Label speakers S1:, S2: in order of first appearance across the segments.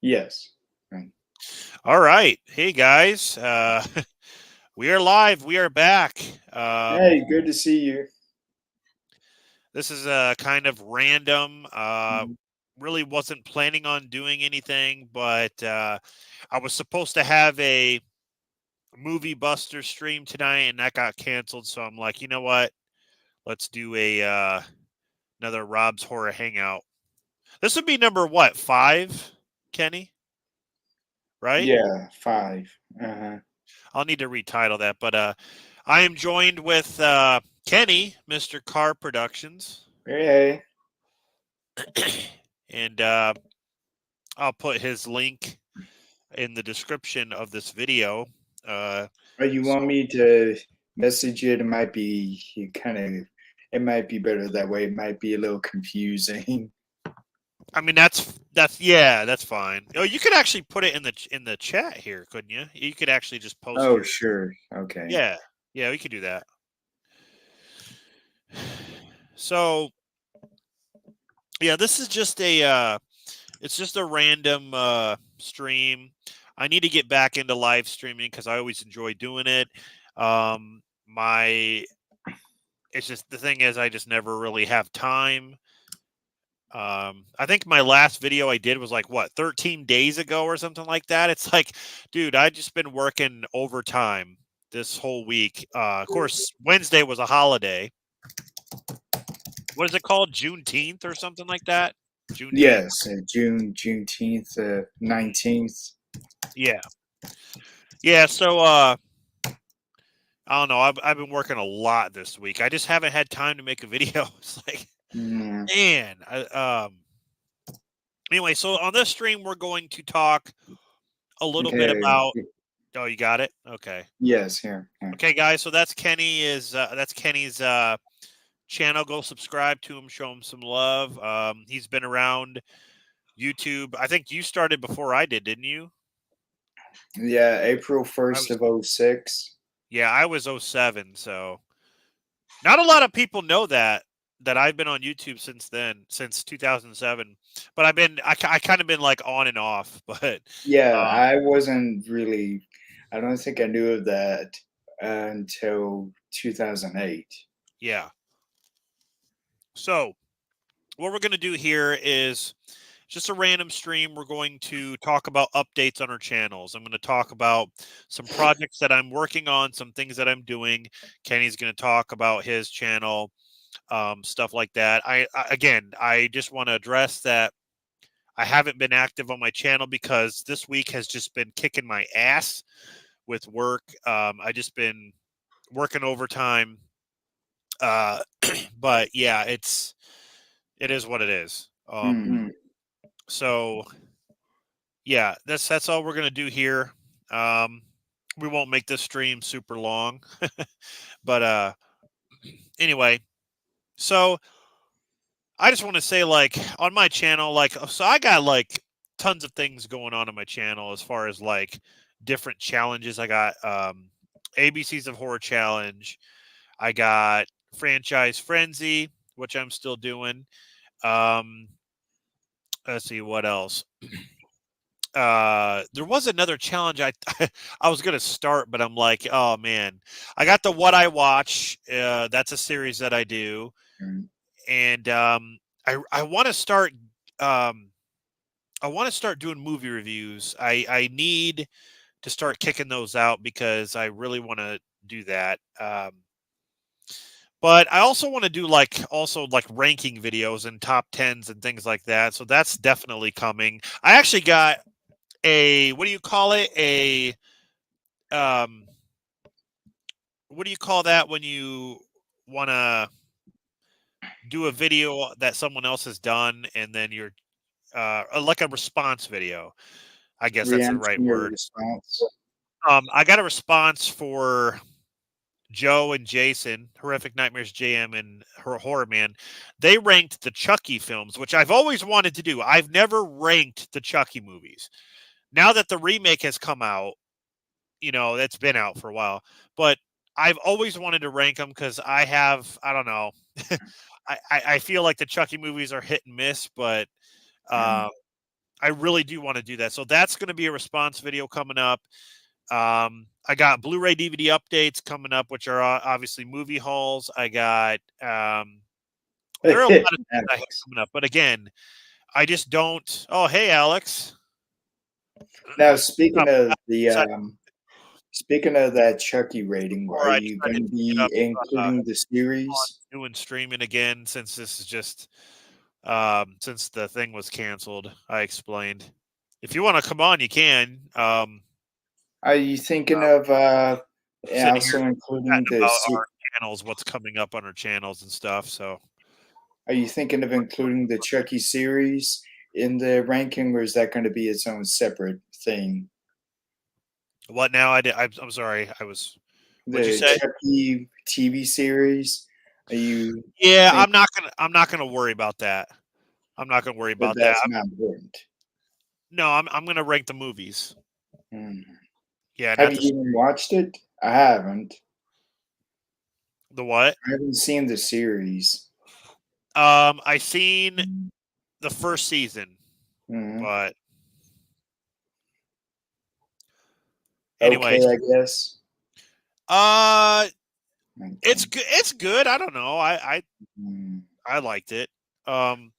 S1: Yes. Right.
S2: All right. Hey guys. We are live. We are back.
S1: Hey, good to see you.
S2: This is a kind of random.
S1: Mhm.
S2: Really wasn't planning on doing anything, but I was supposed to have a movie buster stream tonight and that got canceled. So I'm like, you know what? Let's do a another Rob's Horror Hangout. This would be number what, 5, Kenny? Right?
S1: Yeah, 5. Uh-huh.
S2: I'll need to retitle that, but I am joined with Kenny, Mr. Car Productions,
S1: Hey,
S2: and I'll put his link in the description of this video. Uh,
S1: oh, you want
S2: so,
S1: me to message it? It might be it might be better that way. It might be a little confusing.
S2: I mean, that's yeah, that's fine. Oh, you could actually put it in the chat here, couldn't you? You could actually just post
S1: Oh,
S2: your
S1: sure. Okay.
S2: yeah, yeah, we could do that. So yeah, this is just a it's just a random stream. I need to get back into live streaming because I always enjoy doing it. My it's just the thing is I just never really have time. I think my last video I did was like what 13 days ago or something like that. It's like, dude, I just been working overtime this whole week. Of course, Wednesday was a holiday. What is it called? Juneteenth or something like that? Juneteenth.
S1: Yes, Juneteenth, 19th.
S2: Yeah. Yeah, so I don't know. I've been working a lot this week. I just haven't had time to make a video. It's like,
S1: Mm,
S2: man. Anyway, so on this stream, we're going to talk a little bit
S1: okay.
S2: about. Oh, you got it. Okay.
S1: Yes, here. Here.
S2: Okay, guys. So that's Kenny's channel. Go subscribe to him. Show him some love. He's been around YouTube. I think you started before I did, didn't you?
S1: Yeah, April
S2: I
S1: 1st
S2: was.
S1: of '06.
S2: Yeah, I was '07. So not a lot of people know that I've been on YouTube since then, since 2007. But I kind of been like on and off. But
S1: Yeah,
S2: um,
S1: I wasn't really. I don't think I knew of that until 2008.
S2: yeah. So what we're gonna do here is just a random stream. We're going to talk about updates on our channels. I'm going to talk about some projects that I'm working on, some things that I'm doing. Kenny's going to talk about his channel, stuff like that. Again, I just want to address that I haven't been active on my channel because this week has just been kicking my ass with work. I just been working overtime. Uh, but yeah, it is what it is.
S1: Hmm.
S2: So yeah, that's all we're gonna do here. Um, we won't make this stream super long, but anyway, so I just want to say, like, on my channel, like, so I got like tons of things going on my channel as far as like different challenges. I got ABCs of Horror Challenge. I got Franchise Frenzy, which I'm still doing. Um, let's see what else. There was another challenge I was gonna start, but I'm like, oh man, I got the What I Watch. That's a series that I do,
S1: Mm.
S2: and I want to start. Um, I want to start doing movie reviews. I need to start kicking those out because I really want to do that. But I also want to do like ranking videos and top tens and things like that. So that's definitely coming. I actually got a what do you call it? A um what do you call that when you want to do a video that someone else has done and then you're like a response video. I guess that's the right
S1: Reaction or
S2: word.
S1: response?
S2: I got a response for Joe and Jason, Horrific Nightmares JM and Horror Man. They ranked the Chucky films, which I've always wanted to do. I've never ranked the Chucky movies. Now that the remake has come out, you know, that's been out for a while, but I've always wanted to rank them because I don't know. I feel like the Chucky movies are hit and miss, but
S1: Mm.
S2: uh, I really do want to do that. So that's going to be a response video coming up. I got Blu-ray DVD updates coming up, which are obviously movie hauls. I got there are a lot of things I have
S1: Alex.
S2: coming up, but again, I just don't. Oh, hey, Alex.
S1: Now, speaking of that Chucky rating,
S2: Before
S1: are
S2: I
S1: you
S2: decided
S1: going to
S2: to pick it
S1: be
S2: up
S1: including the
S2: on
S1: series?
S2: doing streaming again, since this is just since the thing was canceled. I explained. If you want to come on, you can.
S1: Are you thinking of
S2: Sitting here
S1: also including
S2: chatting about our channels, what's coming up on our channels and stuff. So
S1: Are you thinking of including the Chucky series in the ranking, or is that going to be its own separate thing?
S2: what now? I'm sorry. I was. What'd you
S1: The
S2: say?
S1: Chucky TV series? Are you
S2: Yeah,
S1: think
S2: I'm not gonna worry about that. I'm not gonna worry
S1: that
S2: about that.
S1: that's not important?
S2: No, I'm gonna rank the movies.
S1: Hmm.
S2: Yeah,
S1: Have
S2: not
S1: you
S2: the
S1: even watched it? I haven't.
S2: the what?
S1: I haven't seen the series.
S2: I seen the first season,
S1: Mhm.
S2: but
S1: Okay,
S2: anyways,
S1: I guess.
S2: uh, it's
S1: Okay.
S2: good. It's good. I don't know.
S1: Mm.
S2: I liked it. Um,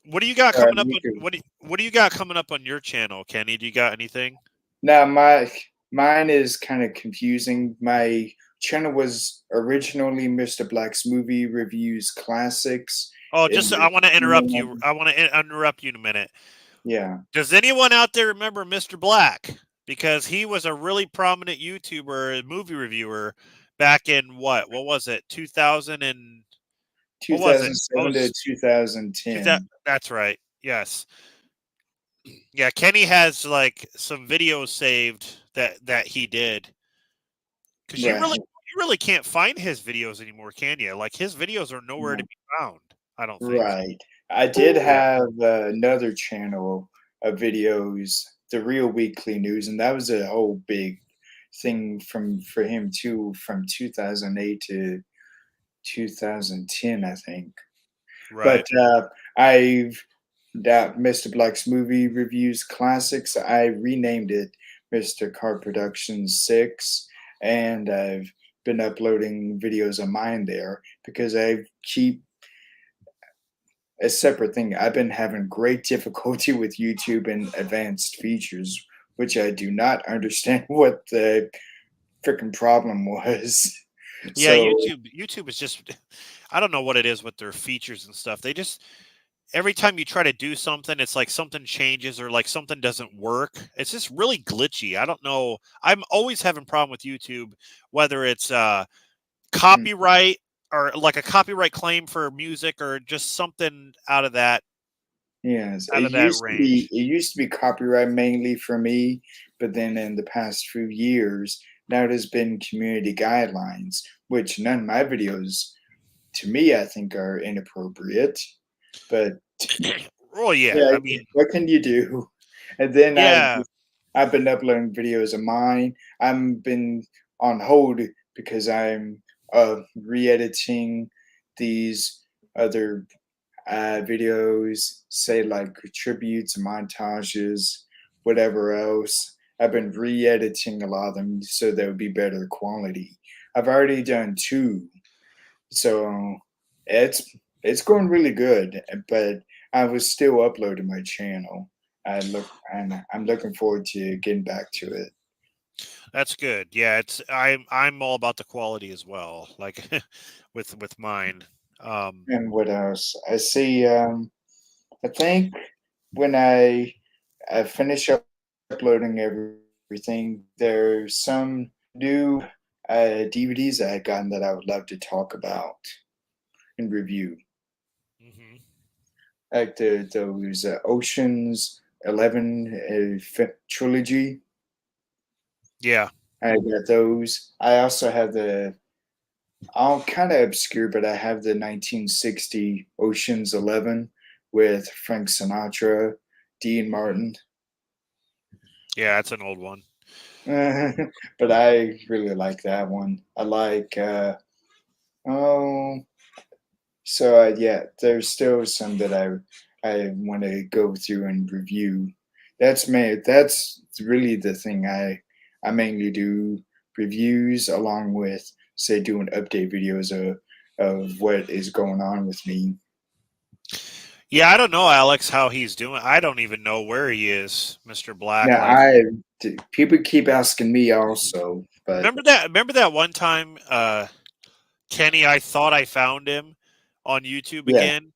S2: what do you got
S1: All right,
S2: coming up
S1: me
S2: on
S1: too.
S2: what do you got coming up on your channel, Kenny? Do you got anything?
S1: Now, mine is kind of confusing. My channel was originally Mr. Black's Movie Reviews Classics.
S2: Oh,
S1: In
S2: just
S1: the
S2: I want to interrupt you. I want to interrupt you in a minute.
S1: yeah,
S2: Does anyone out there remember Mr. Black? Because he was a really prominent YouTuber, movie reviewer, back in what? What was it? 2000 and what was it? Oh,
S1: 2007 to 2010.
S2: that's right. Yes. Yeah, Kenny has like some videos saved that he did. Because
S1: Right,
S2: you really can't find his videos anymore, can you? Like his videos are nowhere to be found. I don't think.
S1: right. I did
S2: Yeah.
S1: have another channel of videos, The Real Weekly News, and that was a whole big thing for him too, from 2008 to 2010, I think. But
S2: Right.
S1: I've that Mr. Black's Movie Reviews Classics. I renamed it Mr. Car Productions 6, and I've been uploading videos of mine there because I keep a separate thing. I've been having great difficulty with YouTube and advanced features, which I do not understand what the freaking problem was.
S2: Yeah,
S1: So
S2: YouTube is just I don't know what it is with their features and stuff. They just every time you try to do something, it's like something changes or like something doesn't work. It's just really glitchy. I don't know. I'm always having problem with YouTube, whether it's
S1: mm,
S2: copyright or like a copyright claim for music or just something
S1: yes,
S2: out of that range.
S1: it used to be copyright mainly for me, but then in the past few years, now there's been community guidelines, which none of my videos, to me, I think are inappropriate. But
S2: Oh yeah,
S1: yeah,
S2: I mean,
S1: what can you do? And then
S2: yeah,
S1: I've been uploading videos of mine. I've been on hold because I'm re-editing these other videos, say like tributes, montages, whatever else. I've been re-editing a lot of them so they would be better quality. I've already done two, so it's it's going really good. But I was still uploading my channel. I'm looking forward to getting back to it.
S2: that's good. Yeah, I'm all about the quality as well. Like with mine. Um,
S1: And what else? I see. I think when I finish uploading everything, there's some new DVDs I had gotten that I would love to talk about and review,
S2: mhm.
S1: like those Ocean's 11 trilogy.
S2: Yeah.
S1: I got those. I also have the all kind of obscure, but I have the 1960 Ocean's 11 with Frank Sinatra, Dean
S2: Mhm.
S1: Martin.
S2: Yeah, that's an old one.
S1: But I really like that one. I like oh, so yeah, there's still some that I want to go through and review. That's really the thing I mainly do, reviews along with, say, doing update videos of what is going on with me.
S2: Yeah, I don't know, Alex, how he's doing. I don't even know where he is, Mr. Black.
S1: Now
S2: Like,
S1: people keep asking me also, but
S2: remember that one time, Kenny, I thought I found him on YouTube
S1: yeah,
S2: again,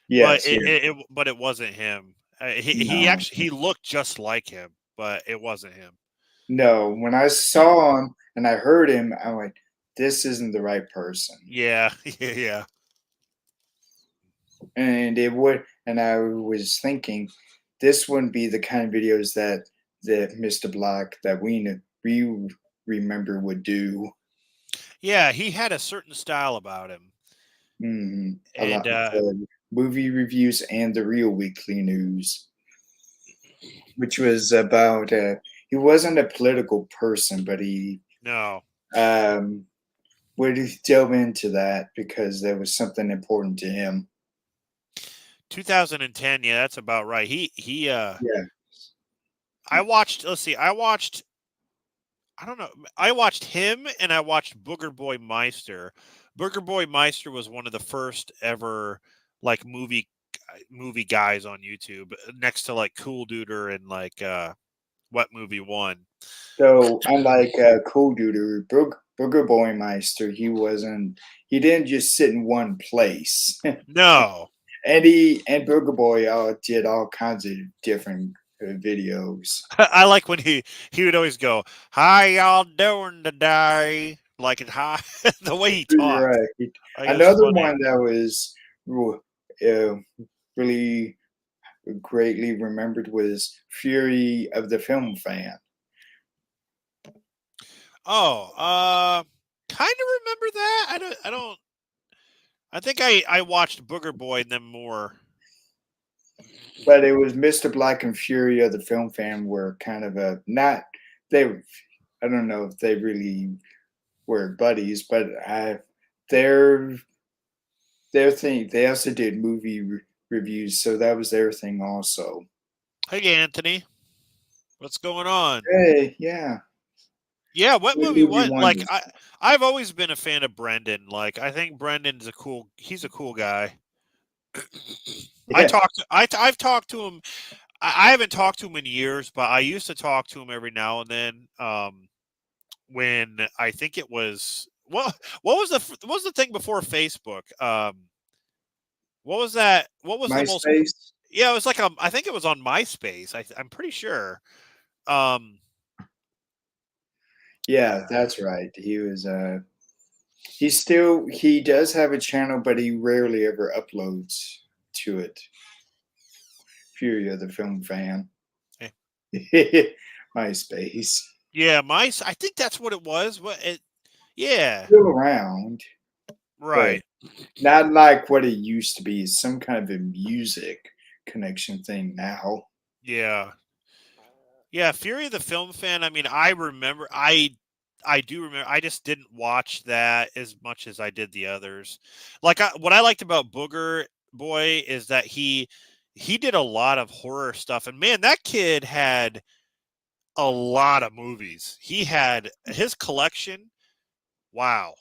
S2: but
S1: yes, yeah,
S2: but it wasn't him. He
S1: no,
S2: actually he looked just like him, but it wasn't him.
S1: no. When I saw him and I heard him, I went, "This isn't the right person."
S2: Yeah, yeah.
S1: And I was thinking, this wouldn't be the kind of videos that Mr. Black that we remember would do.
S2: Yeah, he had a certain style about him.
S1: A
S2: And
S1: lot, the movie reviews and the real weekly news, which was about he wasn't a political person, but he
S2: no.
S1: um, would delve into that because there was something important to him.
S2: 2010, yeah, that's about right. He
S1: Yeah,
S2: I watched, let's see. I don't know. I watched him and I watched Booger Boy Meister. Booger Boy Meister was one of the first ever like movie guys on YouTube, next to like Cool Duder and like What Movie One.
S1: so unlike Cool Duder, Booger Boy Meister, he didn't just sit in one place.
S2: No.
S1: And he and Booger Boy all did all kinds of different videos.
S2: I like when he would always go, "How y'all doing today?" Like it high the way he talked.
S1: Right.
S2: Like it was
S1: Another
S2: funny.
S1: one that was uh, really greatly remembered was Fury of the Film Fan.
S2: Oh, kind of remember that. I don't. I think I watched Booger Boy and then more.
S1: But it was Mr. Black and Fury of the Film Fan were kind of a not they. I don't know if they really were buddies, but their their thing. They also did reviews, so that was their thing also.
S2: Hey, Anthony, what's going on?
S1: Hey, yeah,
S2: Yeah, what
S1: good
S2: movie?
S1: movie
S2: What? Like
S1: wonders.
S2: I've always been a fan of Brendan. Like I think Brendan's a cool. He's a cool guy.
S1: Yeah,
S2: I've talked to him. I haven't talked to him in years, but I used to talk to him every now and then. When I think it was what was the thing before Facebook? What was that? What was the most?
S1: MySpace.
S2: Yeah, it was like I think it was on MySpace. I'm pretty sure. Um,
S1: Yeah, that's right. He does have a channel, but he rarely ever uploads to it. Fury of the Film Fan.
S2: eh,
S1: MySpace.
S2: yeah, I think that's what it was. Yeah,
S1: Still around, but
S2: right.
S1: not like what it used to be. It's some kind of a music connection thing now.
S2: Yeah, yeah. Fury of the Film Fan. I mean, I remember. I do remember. I just didn't watch that as much as I did the others. Like what I liked about Booger Boy is that he did a lot of horror stuff, and man, that kid had a lot of movies. He had his collection. Wow.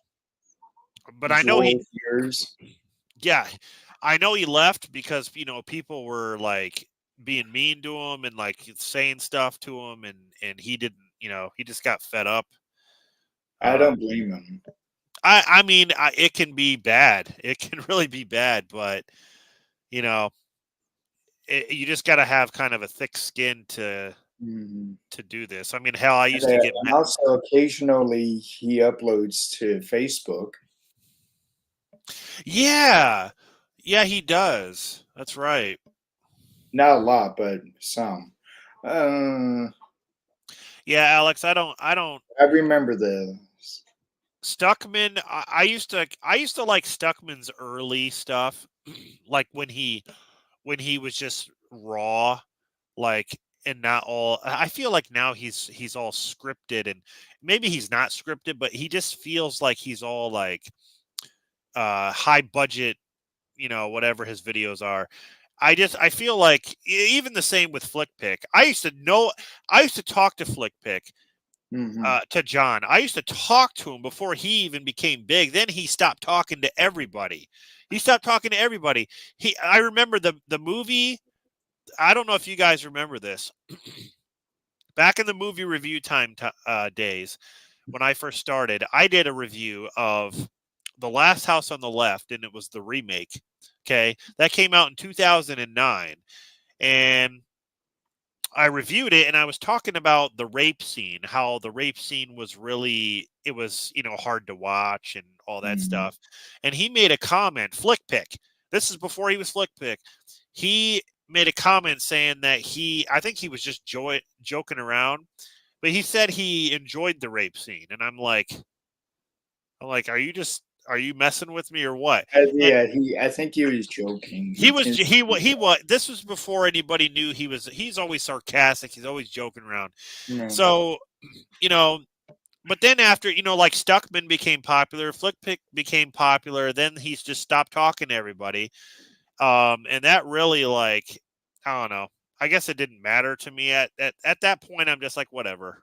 S2: But I know
S1: Dwarf years.
S2: yeah, I know he left because people were like being mean to him and like saying stuff to him, and he didn't. He just got fed up.
S1: I
S2: Um,
S1: don't blame him.
S2: I mean, it can be bad. It can really be bad, but you know, you just got to have kind of a thick skin
S1: Mhm.
S2: to do this. I mean, hell, I
S1: And,
S2: used to get
S1: and also, occasionally he uploads to Facebook.
S2: yeah, yeah, he does. That's right.
S1: Not a lot, but some. Uh,
S2: Yeah, Alex, I don't
S1: I remember the.
S2: Stuckman. I used to like Stuckman's early stuff, like when he was just raw, like and not all. I feel like now he's all scripted, and maybe he's not scripted, but he just feels like he's all like high budget, whatever his videos are. I feel like even the same with FlickPick. I used to talk to FlickPick,
S1: Hmm.
S2: to John. I used to talk to him before he even became big. Then he stopped talking to everybody. He stopped talking to everybody. I remember the movie. I don't know if you guys remember this. Back in the movie review time days, when I first started, I did a review of The Last House on the Left, and it was the remake. Okay, that came out in 2009, and I reviewed it, and I was talking about the rape scene, how the rape scene was really, it was, hard to watch and all that
S1: Hmm.
S2: stuff. And he made a comment, FlickPick. This is before he was FlickPick. He made a comment saying that I think he was just joking around, but he said he enjoyed the rape scene. And are you messing with me or what? And
S1: Yeah, I think he was joking.
S2: he
S1: He
S2: was
S1: tends to
S2: he
S1: do
S2: he was this was before anybody knew he's always sarcastic, he's always joking around.
S1: that.
S2: So, you know, but then after, like Stuckman became popular, Flickpick became popular, then he's just stopped talking to everybody. And that really, like, I don't know. I guess it didn't matter to me at that point. I'm just like, whatever.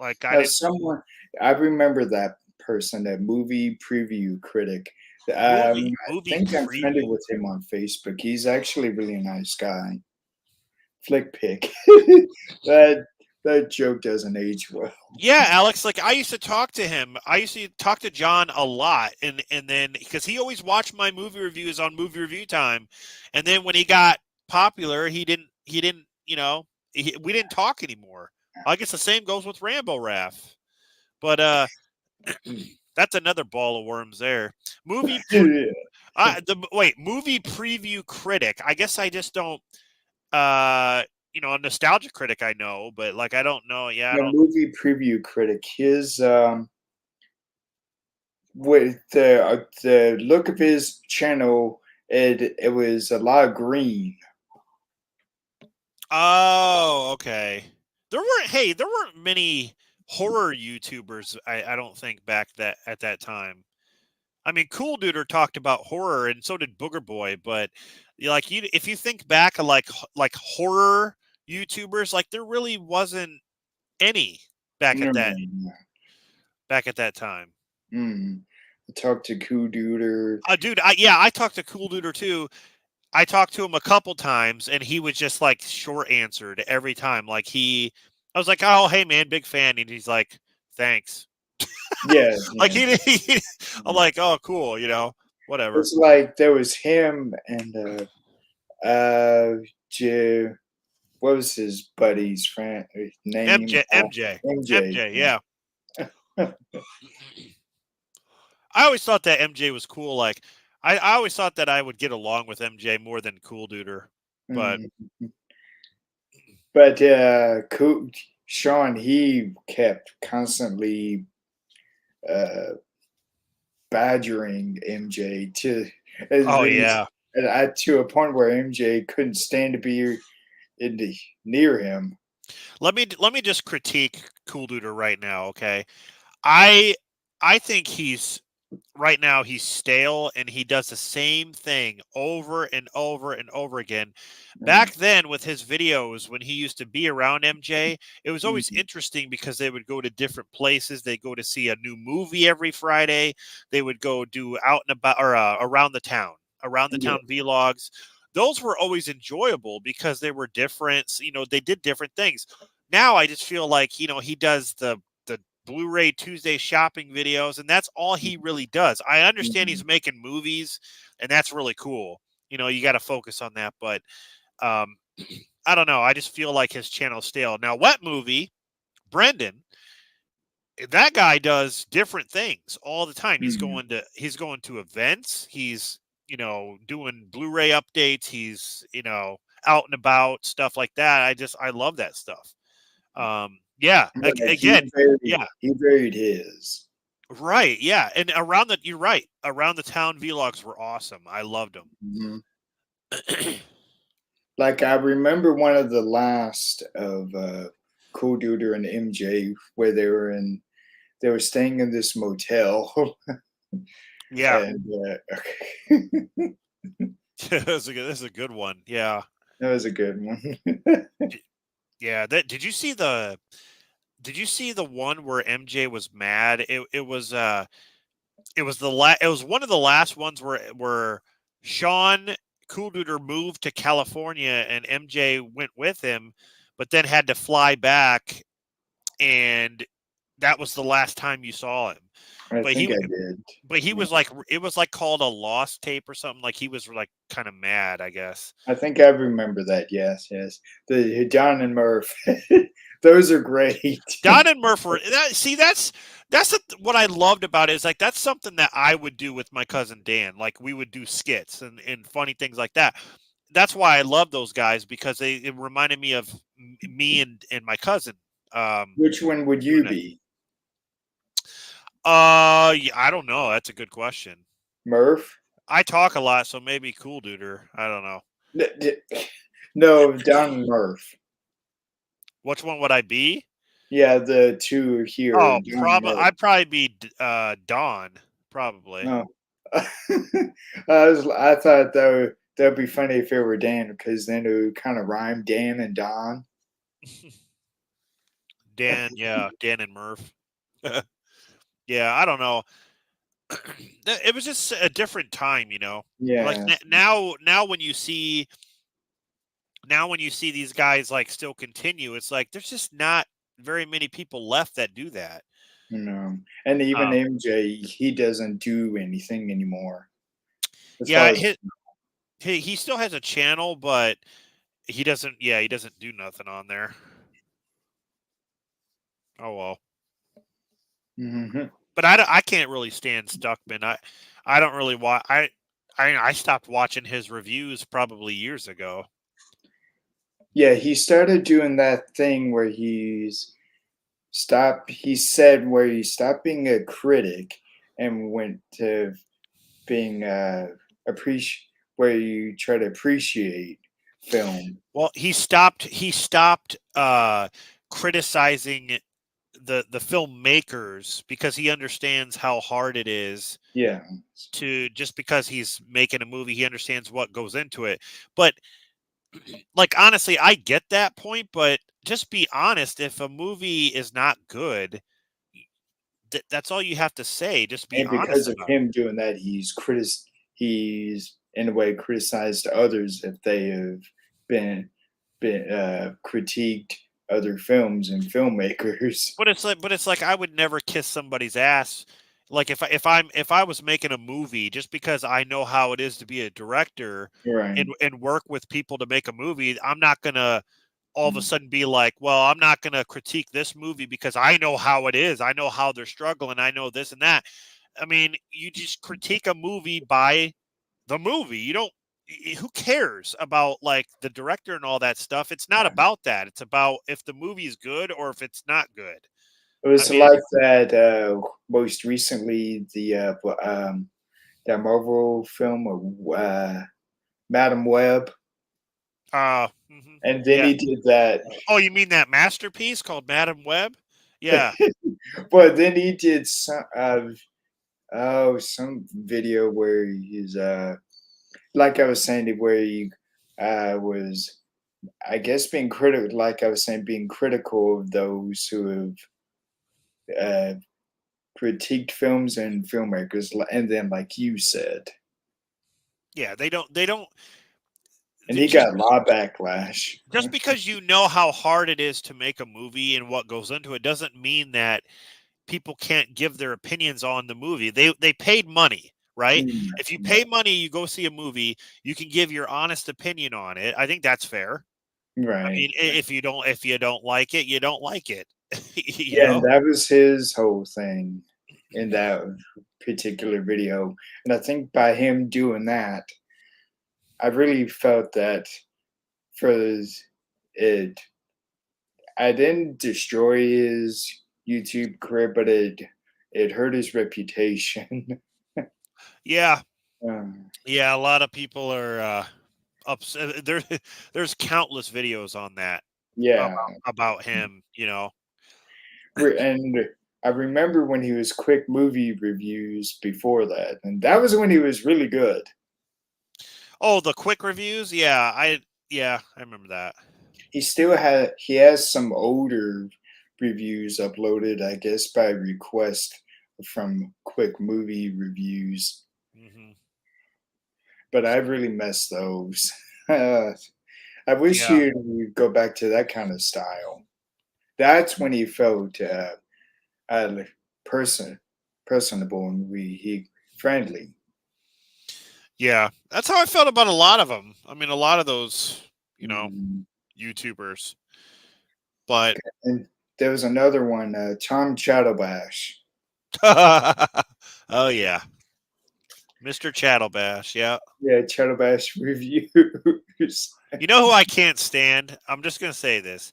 S2: Like, I
S1: Now,
S2: didn't
S1: someone I remember that person, that movie preview critic. I
S2: movie
S1: think I'm friended
S2: preview.
S1: with him on Facebook. He's actually really a nice guy. Flick pick. that that joke doesn't age well.
S2: Yeah, Alex, like I used to talk to him. I used to talk to John a lot, and then because he always watched my movie reviews on movie review time, and then when he got popular, he didn't we didn't talk anymore. I guess the same goes with Rambo Raff, but that's another ball of worms there. Movie pre-
S1: Yeah.
S2: movie preview critic. I guess I just don't a nostalgia critic I know, but like I don't know. Yeah, I
S1: The
S2: don't.
S1: movie preview critic. His with the look of his channel, it was a lot of green.
S2: Oh, okay. There weren't many horror YouTubers, I don't think back that at that time. I mean, Cool Duder talked about horror and so did Booger Boy, but if you think back of like horror YouTubers, like there really wasn't any back at that
S1: Mm.
S2: back at that time.
S1: Mm. I talked to Cool Duder.
S2: Dude, I talked to Cool Duder too. I talked to him a couple times, and he was just like short answered every time. I was like, "Oh, hey man, big fan," and he's like, "Thanks."
S1: Yeah,
S2: Like
S1: yeah.
S2: I'm like, "Oh, cool," whatever.
S1: It's like there was him and J what was his buddy's friend name? MJ.
S2: MJ, yeah. I always thought that MJ was cool. Like, I always thought that I would get along with MJ more than Cool Duder, but
S1: Mm. But Sean, he kept constantly uh, badgering MJ
S2: oh
S1: it was
S2: yeah.
S1: to a point where MJ couldn't stand to be in the, near him.
S2: Let me just critique Cool Duder right now, okay? I I think he's right now he's stale and he does the same thing over and over and over again.
S1: Mm.
S2: Back then with his videos when he used to be around MJ, it was always
S1: Mhm.
S2: interesting because they would go to different places. They go to see a new movie every Friday. They would go do out and about or around the
S1: Yeah.
S2: town vlogs. Those were always enjoyable because they were different. They did different things. Now I just feel like, he does the Blu-ray Tuesday shopping videos, and that's all he really does. I understand
S1: Mhm.
S2: he's making movies, and that's really cool. You got to focus on that, but um, I don't know. I just feel like his channel's stale. Now, Wet Movie, Brendan, that guy does different things all the time.
S1: Mhm.
S2: He's going to events. He's doing Blu-ray updates. He's out and about stuff like that. I love that stuff. Yeah.
S1: Yeah,
S2: Again, yeah.
S1: he varied his.
S2: Right, yeah, and you're right. Around the town vlogs were awesome. I loved them.
S1: Mhm. Like I remember one of the last of Cool Duder and MJ where they were staying in this motel
S2: Yeah.
S1: and
S2: This is a good one. Yeah.
S1: That was a good one.
S2: D- Yeah, that did you see the one where MJ was mad? It was one of the last ones where Sean Coolduder moved to California and MJ went with him, but then had to fly back, and that was the last time you saw him.
S1: I
S2: But
S1: think
S2: he
S1: I did.
S2: but he
S1: Yeah.
S2: was like it was like called a lost tape or something. Like he was like kind of mad, I guess.
S1: I think I remember that. Yes, yes. The John and Murph. Those are great.
S2: Don and Murph were see what I loved about it is like that's something that I would do with my cousin Dan. Like we would do skits and funny things like that. That's why I love those guys because it reminded me of me and my cousin.
S1: Which one would
S2: Doing
S1: you
S2: it.
S1: be?
S2: Yeah, I don't know. That's a good question.
S1: Murph?
S2: I talk a lot, so maybe Cool Duder. I don't know.
S1: No, John and Murph.
S2: Which one would I be?
S1: Yeah, the two here,
S2: Oh,
S1: John and Murph.
S2: I'd probably be Don. Probably.
S1: No. I thought that'd be funny if it were Dan because then it would kind of rhyme Dan and Don.
S2: Dan, yeah, Dan and Murph. Yeah, I don't know. It was just a different time, you know. Like
S1: Yeah,
S2: now when you see these guys like still continue, it's like there's just not very many people left that do that.
S1: you know, and even
S2: Um,
S1: MJ, he doesn't do anything anymore as
S2: yeah,
S1: far as
S2: he still has a channel, but he doesn't. Yeah, he doesn't do nothing on there. Oh well,
S1: Mhm.
S2: but I can't really stand Stuckman. I don't really watch. I stopped watching his reviews probably years ago.
S1: Yeah, he started doing that thing where he said where he stopped being a critic and went to being where you try to appreciate film.
S2: Well, he stopped criticizing the filmmakers because he understands how hard it is
S1: Yeah.
S2: to just because he's making a movie, he understands what goes into it. But like honestly, I get that point, but just be honest, if a movie is not good, that's all you have to say. Just be
S1: And
S2: honest
S1: because of
S2: about it.
S1: him doing that, he's in a way criticized others if they have been critiqued other films and filmmakers.
S2: But it's like I would never kiss somebody's ass. Like if I was making a movie, just because I know how it is to be a director
S1: Right.
S2: and work with people to make a movie, I'm not gonna all of a sudden be like, well, I'm not gonna critique this movie because I know how it is. I know how they're struggling. I know this and that. I mean, you just critique a movie by the movie. You don't. Who cares about like the director and all that stuff? It's not
S1: Yeah.
S2: about that. It's about if the movie is good or if it's not good.
S1: It
S2: I
S1: was
S2: mean,
S1: like that most recently that Marvel film Madam Web, and then
S2: yeah.
S1: he did that.
S2: Oh, you mean that masterpiece called Madam Web? Yeah.
S1: But then he did some video where he's like I was saying where he was I guess being critical, like I was saying, being critical of those who have uh, critiqued films and filmmakers, and then like you said,
S2: Yeah, they don't
S1: and he
S2: just
S1: got a lot of backlash.
S2: because you know how hard it is to make a movie and what goes into it doesn't mean that people can't give their opinions on the movie. They paid money, right?
S1: Mm,
S2: If you
S1: yeah,
S2: pay money, you go see a movie, you can give your honest opinion on it. I think that's fair. I
S1: right.
S2: mean, if you don't like it, you don't like it. You
S1: Yeah, and
S2: know?
S1: that was his whole thing in that particular video. And I think by him doing that, I really felt that for it, I didn't destroy his YouTube career, but it hurt his reputation.
S2: Yeah.
S1: um,
S2: Yeah, a lot of people are upset. There's countless videos on that
S1: yeah,
S2: about him, you know.
S1: and I remember when he was quick movie reviews before that, and that was when he was really good.
S2: Oh, the quick reviews. Yeah, I remember that.
S1: He has some older reviews uploaded, I guess, by request from quick movie reviews.
S2: Hmm.
S1: But I really miss those. I wish
S2: Yeah,
S1: you'd go back to that kind of style. That's when he felt uh, person personable and he friendly.
S2: yeah. That's how I felt about a lot of them. I mean, a lot of those, you know,
S1: Mm.
S2: YouTubers. But
S1: And there was another one, Tom Chatterbash.
S2: oh yeah, Mr. Chattelbash. Yeah.
S1: Yeah, Chatterbash reviews.
S2: You know who I can't stand? I'm just gonna say this.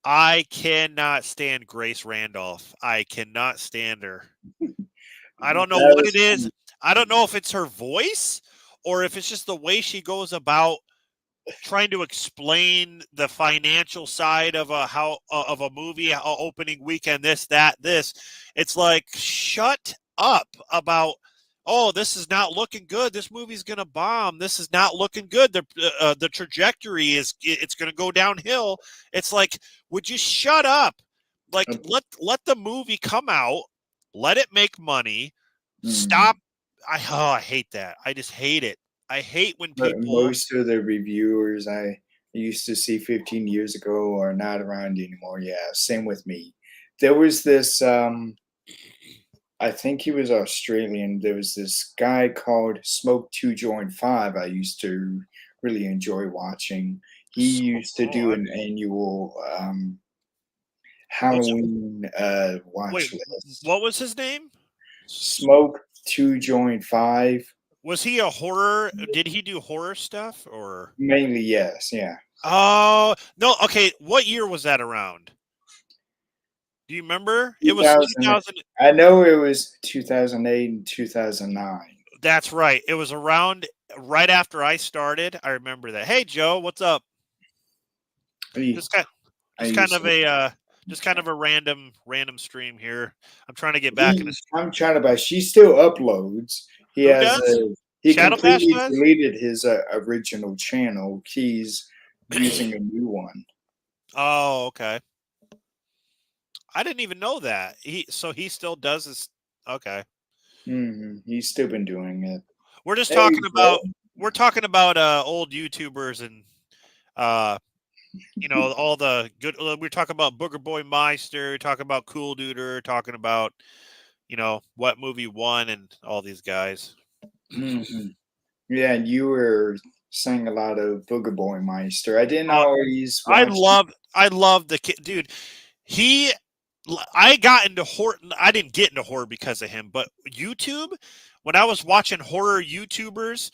S2: I cannot stand Grace Randolph. I cannot stand her. I don't know
S1: That
S2: what it
S1: was
S2: is. I don't know if it's her voice or if it's just the way she goes about trying to explain the financial side of of a movie opening weekend, this. It's like, shut up about, oh, this is not looking good, this movie's gonna bomb, this is not looking good, the trajectory is, it's gonna go downhill. It's like, would you shut up? Like, let the movie come out, let it make money.
S1: mm,
S2: Stop. I hate that. I just hate it. I hate when
S1: but
S2: people.
S1: most of the reviewers I used to see 15 years ago are not around anymore. Yeah, same with me. There was this I think he was Australian. There was this guy called Smoke Two Joint Five. I used to really enjoy watching. He used to
S2: Oh,
S1: do an annual
S2: what's
S1: Halloween
S2: wait?
S1: watch list.
S2: What was his name?
S1: Smoke Two Joint Five.
S2: Was he a horror? Did he do horror stuff or?
S1: Mainly, yes, yeah.
S2: Oh no. Okay, what year was that around? Do you remember? It was
S1: 2000.
S2: 2000.
S1: I know it was 2008 and 2009.
S2: That's right. It was around right after I started. I remember that. Hey Joe, what's up?
S1: I,
S2: Just kind,
S1: I
S2: just kind
S1: used
S2: of
S1: to.
S2: a just kind of a random stream here. I'm trying to get back in a.
S1: I'm trying to buy. She still uploads. He
S2: Who
S1: has
S2: does?
S1: a. He
S2: Shadow Bash
S1: completely
S2: does?
S1: deleted his original channel. He's using a new one.
S2: Oh, okay. I didn't even know that. He still does this. Okay.
S1: He's still been doing it.
S2: We're just
S1: There
S2: talking
S1: you
S2: about
S1: go.
S2: old YouTubers and uh all the good, we're talking about Booger Boy Meister, talking about Cool Duder, talking about what movie won and all these guys.
S1: hmm Yeah, and you were saying a lot of Booger Boy Meister. I didn't
S2: Uh,
S1: always
S2: I
S1: watch.
S2: love I love the kid, dude. He I got into horror. I didn't get into horror because of him, but YouTube, when I was watching horror YouTubers,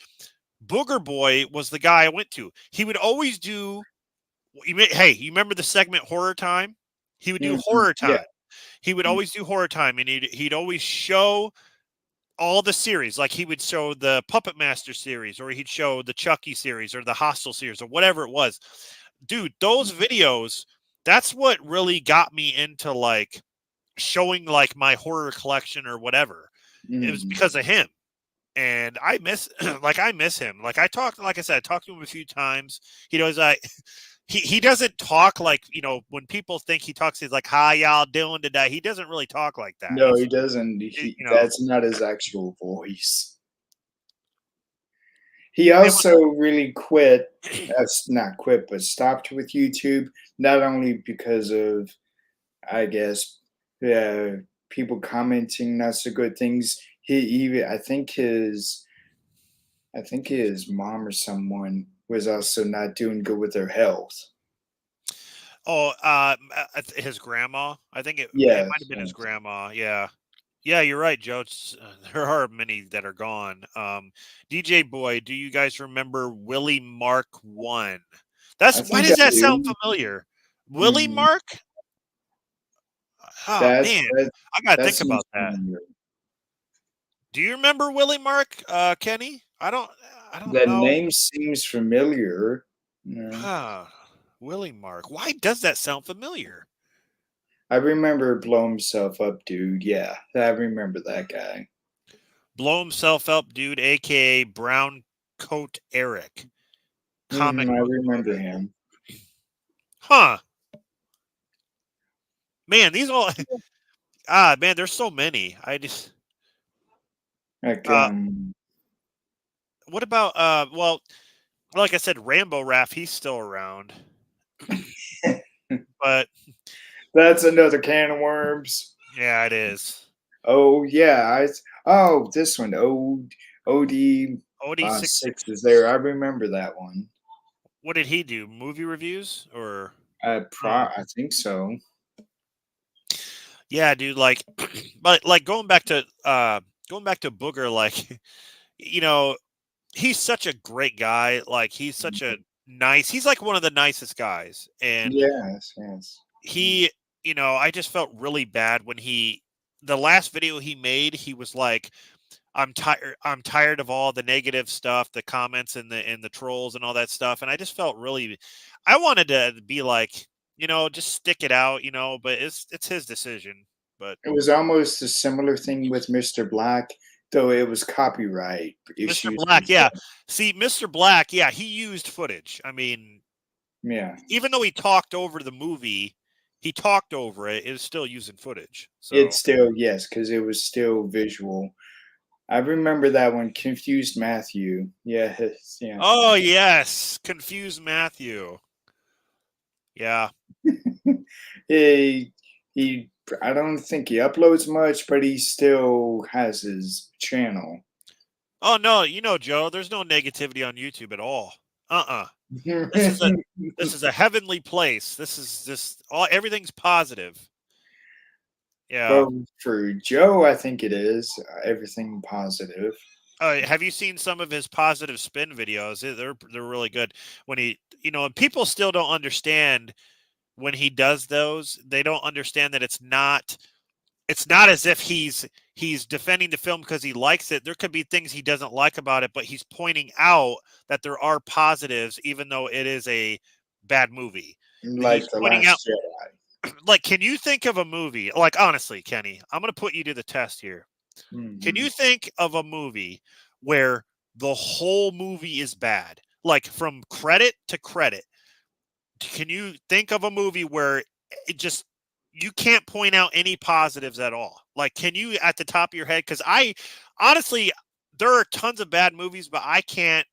S2: Booger Boy was the guy I went to. He would always do. Hey, you remember the segment Horror Time? He would do Horror
S1: Yeah.
S2: Time. He would
S1: Mm,
S2: always do Horror Time, and he'd always show all the series. Like he would show the Puppet Master series, or he'd show the Chucky series, or the Hostel series, or whatever it was. Dude, those videos. That's what really got me into like showing like my horror collection or whatever. It was
S1: mm.
S2: because of him. And I miss I miss him. Like I said, I talked to him a few times. He knows he doesn't talk like, when people think he talks, he's like, "How y'all doing today?" He doesn't really talk like that.
S1: No, he doesn't.
S2: It, you know,
S1: That's not his actual voice. He
S2: it was,
S1: also really quit. That's not quit, but stopped with YouTube. Not only because of, I guess, people commenting not so good things. He even, I think his mom or someone was also not doing good with their health.
S2: oh, his grandma. I think it
S1: Yes,
S2: might have been his
S1: yes.
S2: grandma. Yeah. Yeah, you're right, Joe. There are many that are gone. DJ Boy, do you guys remember Willie Mark One? That's
S1: I
S2: Why
S1: think I
S2: does that sound
S1: do.
S2: familiar? Willie
S1: Mhm.
S2: Mark? Oh
S1: That's
S2: man,
S1: that.
S2: I gotta
S1: That
S2: think
S1: seems
S2: about that.
S1: familiar.
S2: Do you remember Willie Mark, Kenny? I don't
S1: The
S2: know.
S1: name seems familiar. Yeah.
S2: Huh. Willie Mark. Why does that sound familiar?
S1: I remember Blow Himself Up Dude. Yeah, I remember that guy.
S2: Blow himself up, dude, aka Brown. Coat Eric. Comic
S1: I
S2: book
S1: remember
S2: movie.
S1: him.
S2: Huh. Man, these all man, there's so many. I just
S1: Like,
S2: uh what about well, like I said, Rambo Raff, he's still around. But
S1: that's another can of worms.
S2: yeah, it is.
S1: Oh yeah, oh this one, OD
S2: Odie
S1: six is
S2: 666.
S1: there. I remember that one.
S2: What did he do? Movie reviews or
S1: I think so.
S2: yeah, dude, like but like going back to Booger, like you know, he's such a great guy. Like he's such a he's like one of the nicest guys. And
S1: Yes, yes.
S2: he, I just felt really bad when the last video he made, he was like, I'm tired of all the negative stuff, the comments and the trolls and all that stuff. And I just felt really I wanted to be like, just stick it out, but it's his decision. But
S1: It was almost a similar thing with Mr. Black, though it was copyright
S2: Mr.
S1: issues and
S2: Black, yeah.
S1: stuff.
S2: See, Mr. Black, yeah, he used footage. I mean,
S1: Yeah.
S2: even though he talked over the movie, he talked over it, it was still using footage. So
S1: It's still, yes, because it was still visual. I remember that one, Confused Matthew. Yes, yeah.
S2: oh yes, confused Matthew. Yeah.
S1: he he I don't think he uploads much, but he still has his channel.
S2: Oh no, Joe, there's no negativity on YouTube at all. This is a this is a heavenly place. This is just all everything's positive. Yeah.
S1: Well, for Joe, I think it is everything positive.
S2: Have you seen some of his positive spin videos? They're really good. When and people still don't understand when he does those. They don't understand that it's not as if he's defending the film because he likes it. There could be things he doesn't like about it, but he's pointing out that there are positives, even though it is a bad movie. He's
S1: Like The
S2: pointing out,
S1: Last Jedi.
S2: like, can you think of a movie? Like, honestly, Kenny, I'm going to put you to the test here. Can
S1: Mhm.
S2: you think of a movie where the whole movie is bad, like from credit to credit? Can you think of a movie where it just you can't point out any positives at all? Like, can you at the top of your head? Because I honestly, there are tons of bad movies, but I can't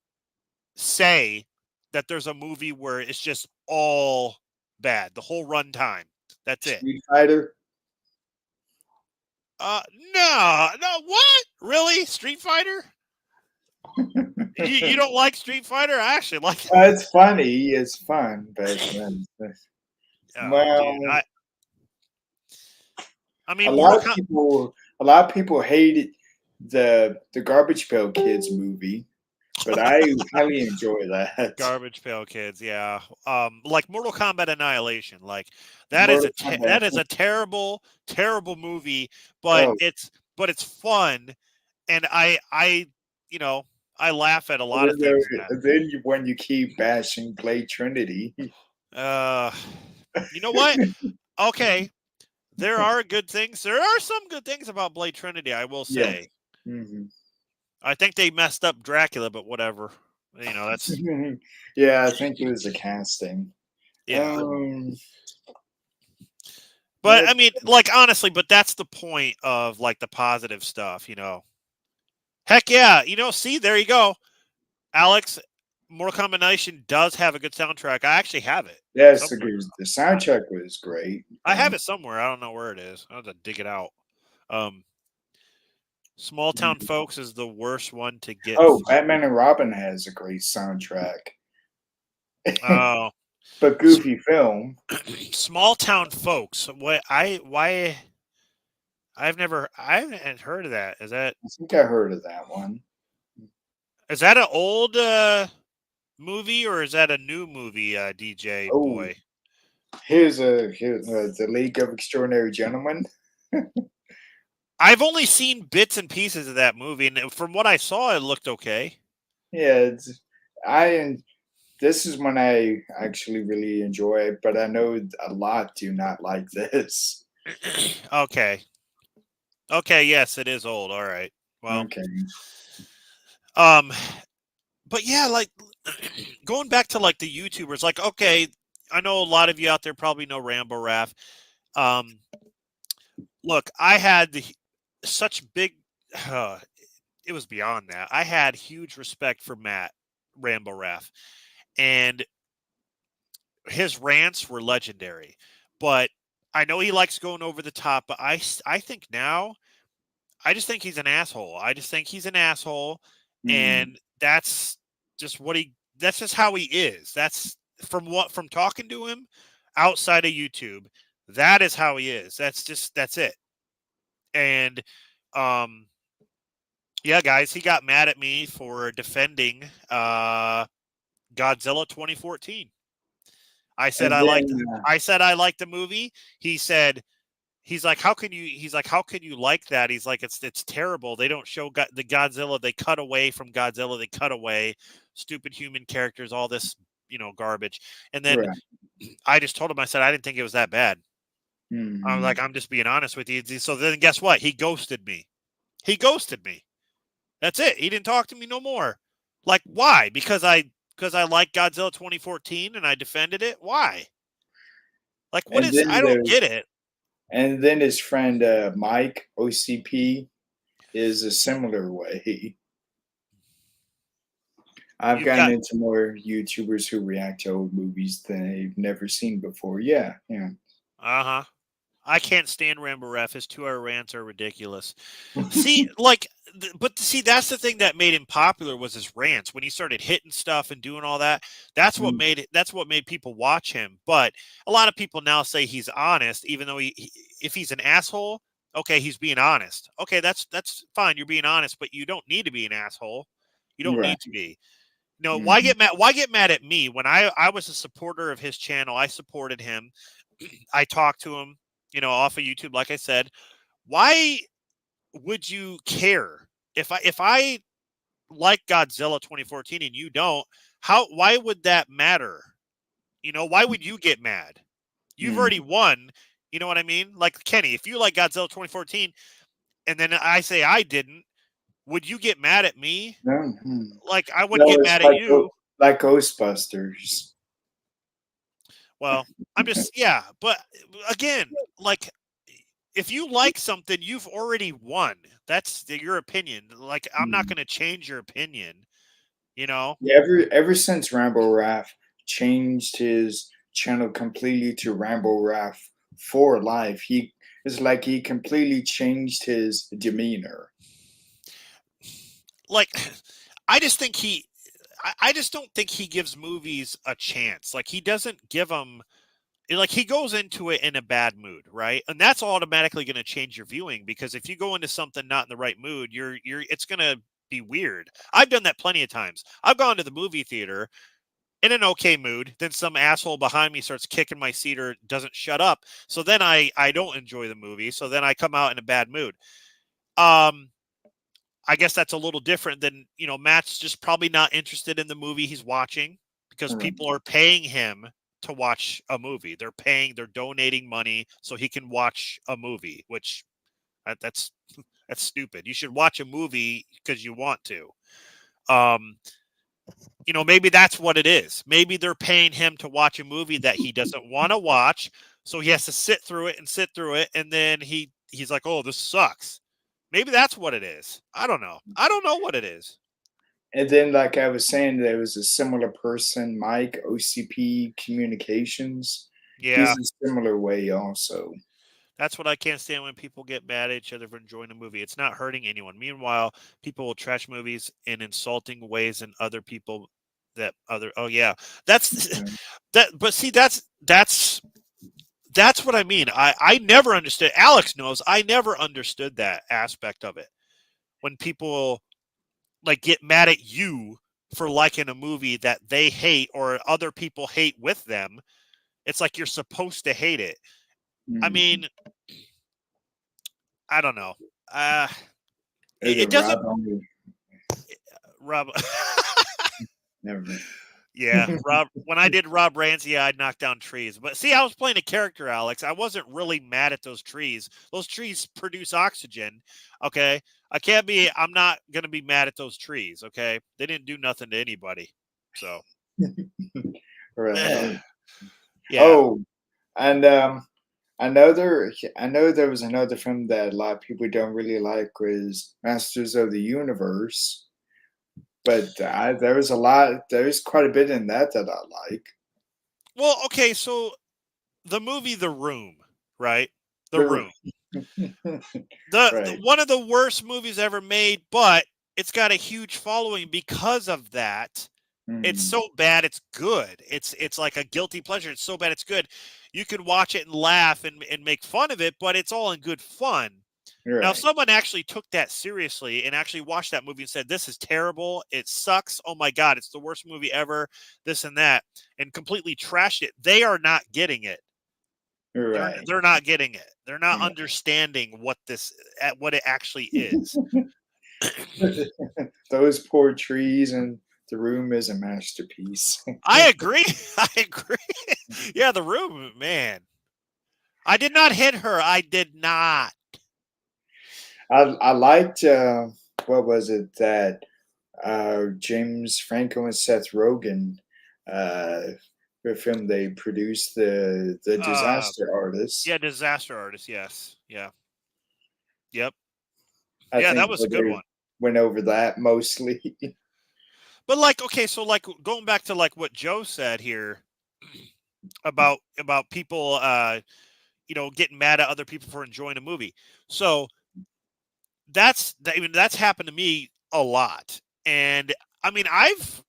S2: say that there's a movie where it's just all bad the whole runtime. That's it.
S1: Street Fighter.
S2: No, no, what? Really? Street Fighter? You don't like Street Fighter? I actually like it.
S1: It's funny. It's fun, but
S2: Oh, dude,
S1: well,
S2: I
S1: a
S2: mean,
S1: lot of people, hated the Garbage Pail Kids movie, but I highly enjoy that.
S2: Garbage Pail Kids, yeah. Like Mortal Kombat Annihilation, like
S1: Mortal Kombat.
S2: that is a terrible, terrible movie, but
S1: Oh,
S2: it's fun, and you know I laugh at a lot of
S1: and then,
S2: things in that.
S1: when you keep bashing Blade Trinity.
S2: Uh, you know what? Okay, there are good things. There are some good things about Blade Trinity, I will
S1: Yes.
S2: say.
S1: Hmm.
S2: I think they messed up Dracula, but whatever. That's
S1: Yeah, I think it was the casting.
S2: yeah.
S1: Um,
S2: But I mean, like honestly, but that's the point of like the positive stuff. Heck yeah, see, there you go. Alex, Mortal Combination does have a good soundtrack. I actually have it
S1: yes,
S2: somewhere.
S1: the soundtrack was great.
S2: I have it somewhere. I don't know where it is. I have to dig it out. Um, Small Town Folks is the worst one to get
S1: Oh,
S2: through.
S1: Batman and Robin has a great soundtrack.
S2: Oh,
S1: But goofy film.
S2: Small Town Folks. I haven't heard of that.
S1: I think I heard of that one.
S2: Is that an old movie or is that a new movie, DJ
S1: Oh,
S2: boy?
S1: here's the League of Extraordinary Gentlemen.
S2: I've only seen bits and pieces of that movie, and from what I saw, it looked okay.
S1: Yeah, I this is one I actually really enjoy, but I know a lot do not like this.
S2: Okay. Okay, yes, it is old. All right. Well,
S1: Okay.
S2: um but yeah, like going back to like the YouTubers, like okay, I know a lot of you out there probably know Rambo Raff. Um, look, I had such big. Uh, it was beyond that. I had huge respect for Matt Rambo Raff, and his rants were legendary. But I know he likes going over the top. But I think now I just think he's an asshole. I just think he's an asshole,
S1: Mm,
S2: and that's just what he. That's just how he is. That's from talking to him outside of YouTube. That is how he is. That's it. And um, yeah, guys, he got mad at me for defending Godzilla 2014. I said
S1: and
S2: I liked.
S1: then
S2: I said I liked the movie. He said he's like, how can you? He's like, how can you like that? He's like, it's terrible. They don't show the Godzilla. They cut away from Godzilla. They cut away stupid human characters. All this, garbage. And then
S1: right.
S2: I just told him, I said I didn't think it was that bad. I'm
S1: Mm-hmm.
S2: like, I'm just being honest with you. So then guess what? He ghosted me. He ghosted me. That's it. He didn't talk to me no more. Like why? Because I like Godzilla 2014 and I defended it. Why? Like what
S1: And
S2: is?
S1: then
S2: I don't get it.
S1: his friend Mike OCP is a similar way. I've
S2: You've
S1: gotten
S2: got
S1: into more YouTubers who react to old movies than they've never seen before. Yeah, yeah.
S2: uh-huh. I can't stand Rambo Ref. His 2 hour rants are ridiculous. See, like, but see, that's the thing that made him popular was his rants. When he started hitting stuff and doing all that, that's what
S1: Mm,
S2: made it. That's what made people watch him. But a lot of people now say he's honest, even though if he's an asshole, okay, he's being honest. Okay, that's fine. You're being honest, but you don't need to be an asshole. You don't
S1: right.
S2: need to be. No, why
S1: Mm,
S2: get mad? Why get mad at me when I was a supporter of his channel? I supported him. I talked to him, off of YouTube, like I said. Why would you care if I like Godzilla 2014 and you don't? Why would that matter? Why would you get mad? You've
S1: mm.
S2: already won. You know what I mean? Like Kenny, if you like Godzilla 2014 and then I say I didn't, would you get mad at me?
S1: No, mm.
S2: Like I wouldn't
S1: No,
S2: get
S1: it's
S2: mad at you.
S1: like Ghostbusters.
S2: Well, I'm just yeah, but again, like if you like something, you've already won. That's your opinion. Like I'm not
S1: Mm.
S2: going to change your opinion, you know?
S1: Yeah, ever since Rambo Raff changed his channel completely to Rambo Raff for life, he it's like he completely changed his demeanor.
S2: Like I just think I just don't think he gives movies a chance. Like he doesn't give them like he goes into it in a bad mood, right? And that's automatically going to change your viewing because if you go into something not in the right mood, you're it's going to be weird. I've done that plenty of times. I've gone to the movie theater in an okay mood, then some asshole behind me starts kicking my seat or doesn't shut up. So then I don't enjoy the movie. So then I come out in a bad mood. Um I guess that's a little different than, Matt's just probably not interested in the movie he's watching because
S1: Right.
S2: people are paying him to watch a movie. They're donating money so he can watch a movie, which that's that's stupid. You should watch a movie because you want to. Um, maybe that's what it is. Maybe they're paying him to watch a movie that he doesn't want to watch, so he has to sit through it and sit through it, and then he's like, "Oh, this sucks." Maybe that's what it is. I don't know. I don't know what it is.
S1: And then, like I was saying, there was a similar person, Mike OCP Communications. He's
S2: Yeah,
S1: a similar way, also.
S2: that's what I can't stand when people get mad at each other for enjoying a movie. It's not hurting anyone. Meanwhile, people will trash movies in insulting ways and other people that other oh yeah. That's
S1: Yeah.
S2: that but see that's what I mean. I never understood. Alex knows I never understood that aspect of it. When people like get mad at you for liking a movie that they hate or other people hate with them, it's like you're supposed to hate it. I
S1: Mm.
S2: mean, I don't know. Uh
S1: Or
S2: it,
S1: the
S2: it doesn't
S1: Rob only.
S2: Rob
S1: Never mind.
S2: Yeah, Rob. When I did Rob Ramsey, I'd knock down trees. But see, I was playing a character, Alex. I wasn't really mad at those trees. Those trees produce oxygen. Okay, I can't be. I'm not gonna be mad at those trees. Okay, they didn't do nothing to anybody. So
S1: Right.
S2: yeah.
S1: Oh, and I know there was another film that a lot of people don't really like was Masters of the Universe, but there's quite a bit in that I like.
S2: Well, okay. So the movie The Room, right? The
S1: The
S2: Room. The
S1: right.
S2: one of the worst movies ever made, but it's got a huge following because of that. It's
S1: Mm,
S2: so bad it's good. It's like a guilty pleasure. It's so bad it's good. You can watch it and laugh and make fun of it, but it's all in good fun. Now, if
S1: right.
S2: someone actually took that seriously and actually watched that movie and said, "This is terrible. It sucks. Oh my god, it's the worst movie ever," this and that, and completely trashed it, they are not getting it.
S1: Right.
S2: They're not getting it. They're not
S1: Yeah.
S2: understanding what it actually is.
S1: Those poor trees and the room is a masterpiece.
S2: I agree. I agree. Yeah, The Room, man. I did not hit her. I did not.
S1: I liked what was it that James Franco and Seth Rogen uh, the film they produced the
S2: Uh,
S1: Disaster Artist.
S2: yeah, Disaster Artist. Yes. Yeah. Yep.
S1: I
S2: Yeah, that
S1: think
S2: was a
S1: where
S2: good
S1: they
S2: one.
S1: went over that mostly.
S2: But like, okay, so like going back to like what Joe said here about people, getting mad at other people for enjoying a movie. So I mean, that's happened to me a lot, and I mean, I've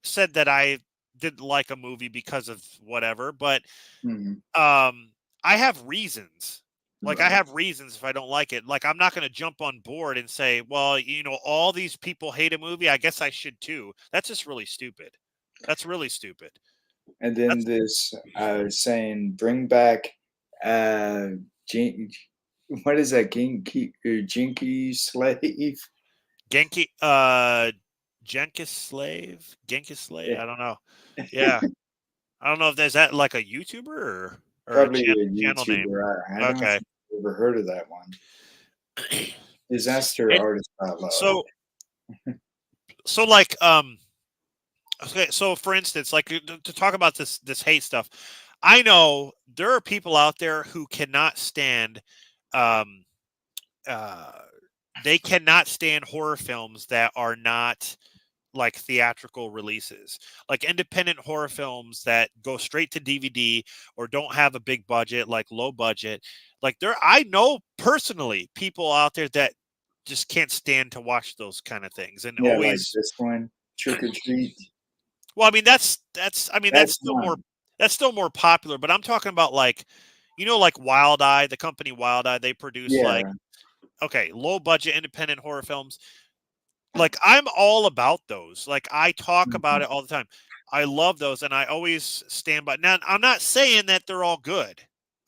S2: said that I didn't like a movie because of whatever, but
S1: Mhm.
S2: I have reasons. Like I
S1: Right.
S2: have reasons if I don't like it. Like I'm not going to jump on board and say, "Well, all these people hate a movie. I guess I should too." That's just really stupid. That's really stupid.
S1: And then
S2: That's
S1: this saying bring back uh Jin- what is that Jinky slave?
S2: Genki Genki slave.
S1: Yeah.
S2: I don't know. Yeah. I don't know if there's that like a YouTuber or a
S1: Probably a
S2: channel name.
S1: YouTuber. I don't
S2: Okay.
S1: think I've ever heard of that one. Disaster
S2: And
S1: Artist out loud.
S2: so so like okay, so for instance, like to talk about this hate stuff, I know there are people out there who cannot stand um uh they cannot stand horror films that are not like theatrical releases, like independent horror films that go straight to DVD or don't have a big budget, like low budget. Like I know personally people out there that just can't stand to watch those kind of things and
S1: Yeah, like
S2: always.
S1: this one, Trick or Treat.
S2: Well, I mean that's I mean
S1: That's not.
S2: that's still more popular, but I'm talking about like like Wild Eye, the company Wild Eye, they produce like
S1: Yeah.
S2: okay, low budget independent horror films. Like I'm all about those. Like I talk about
S1: Mhm.
S2: it all the time. I love those and I always stand by. Now, I'm not saying that they're all good.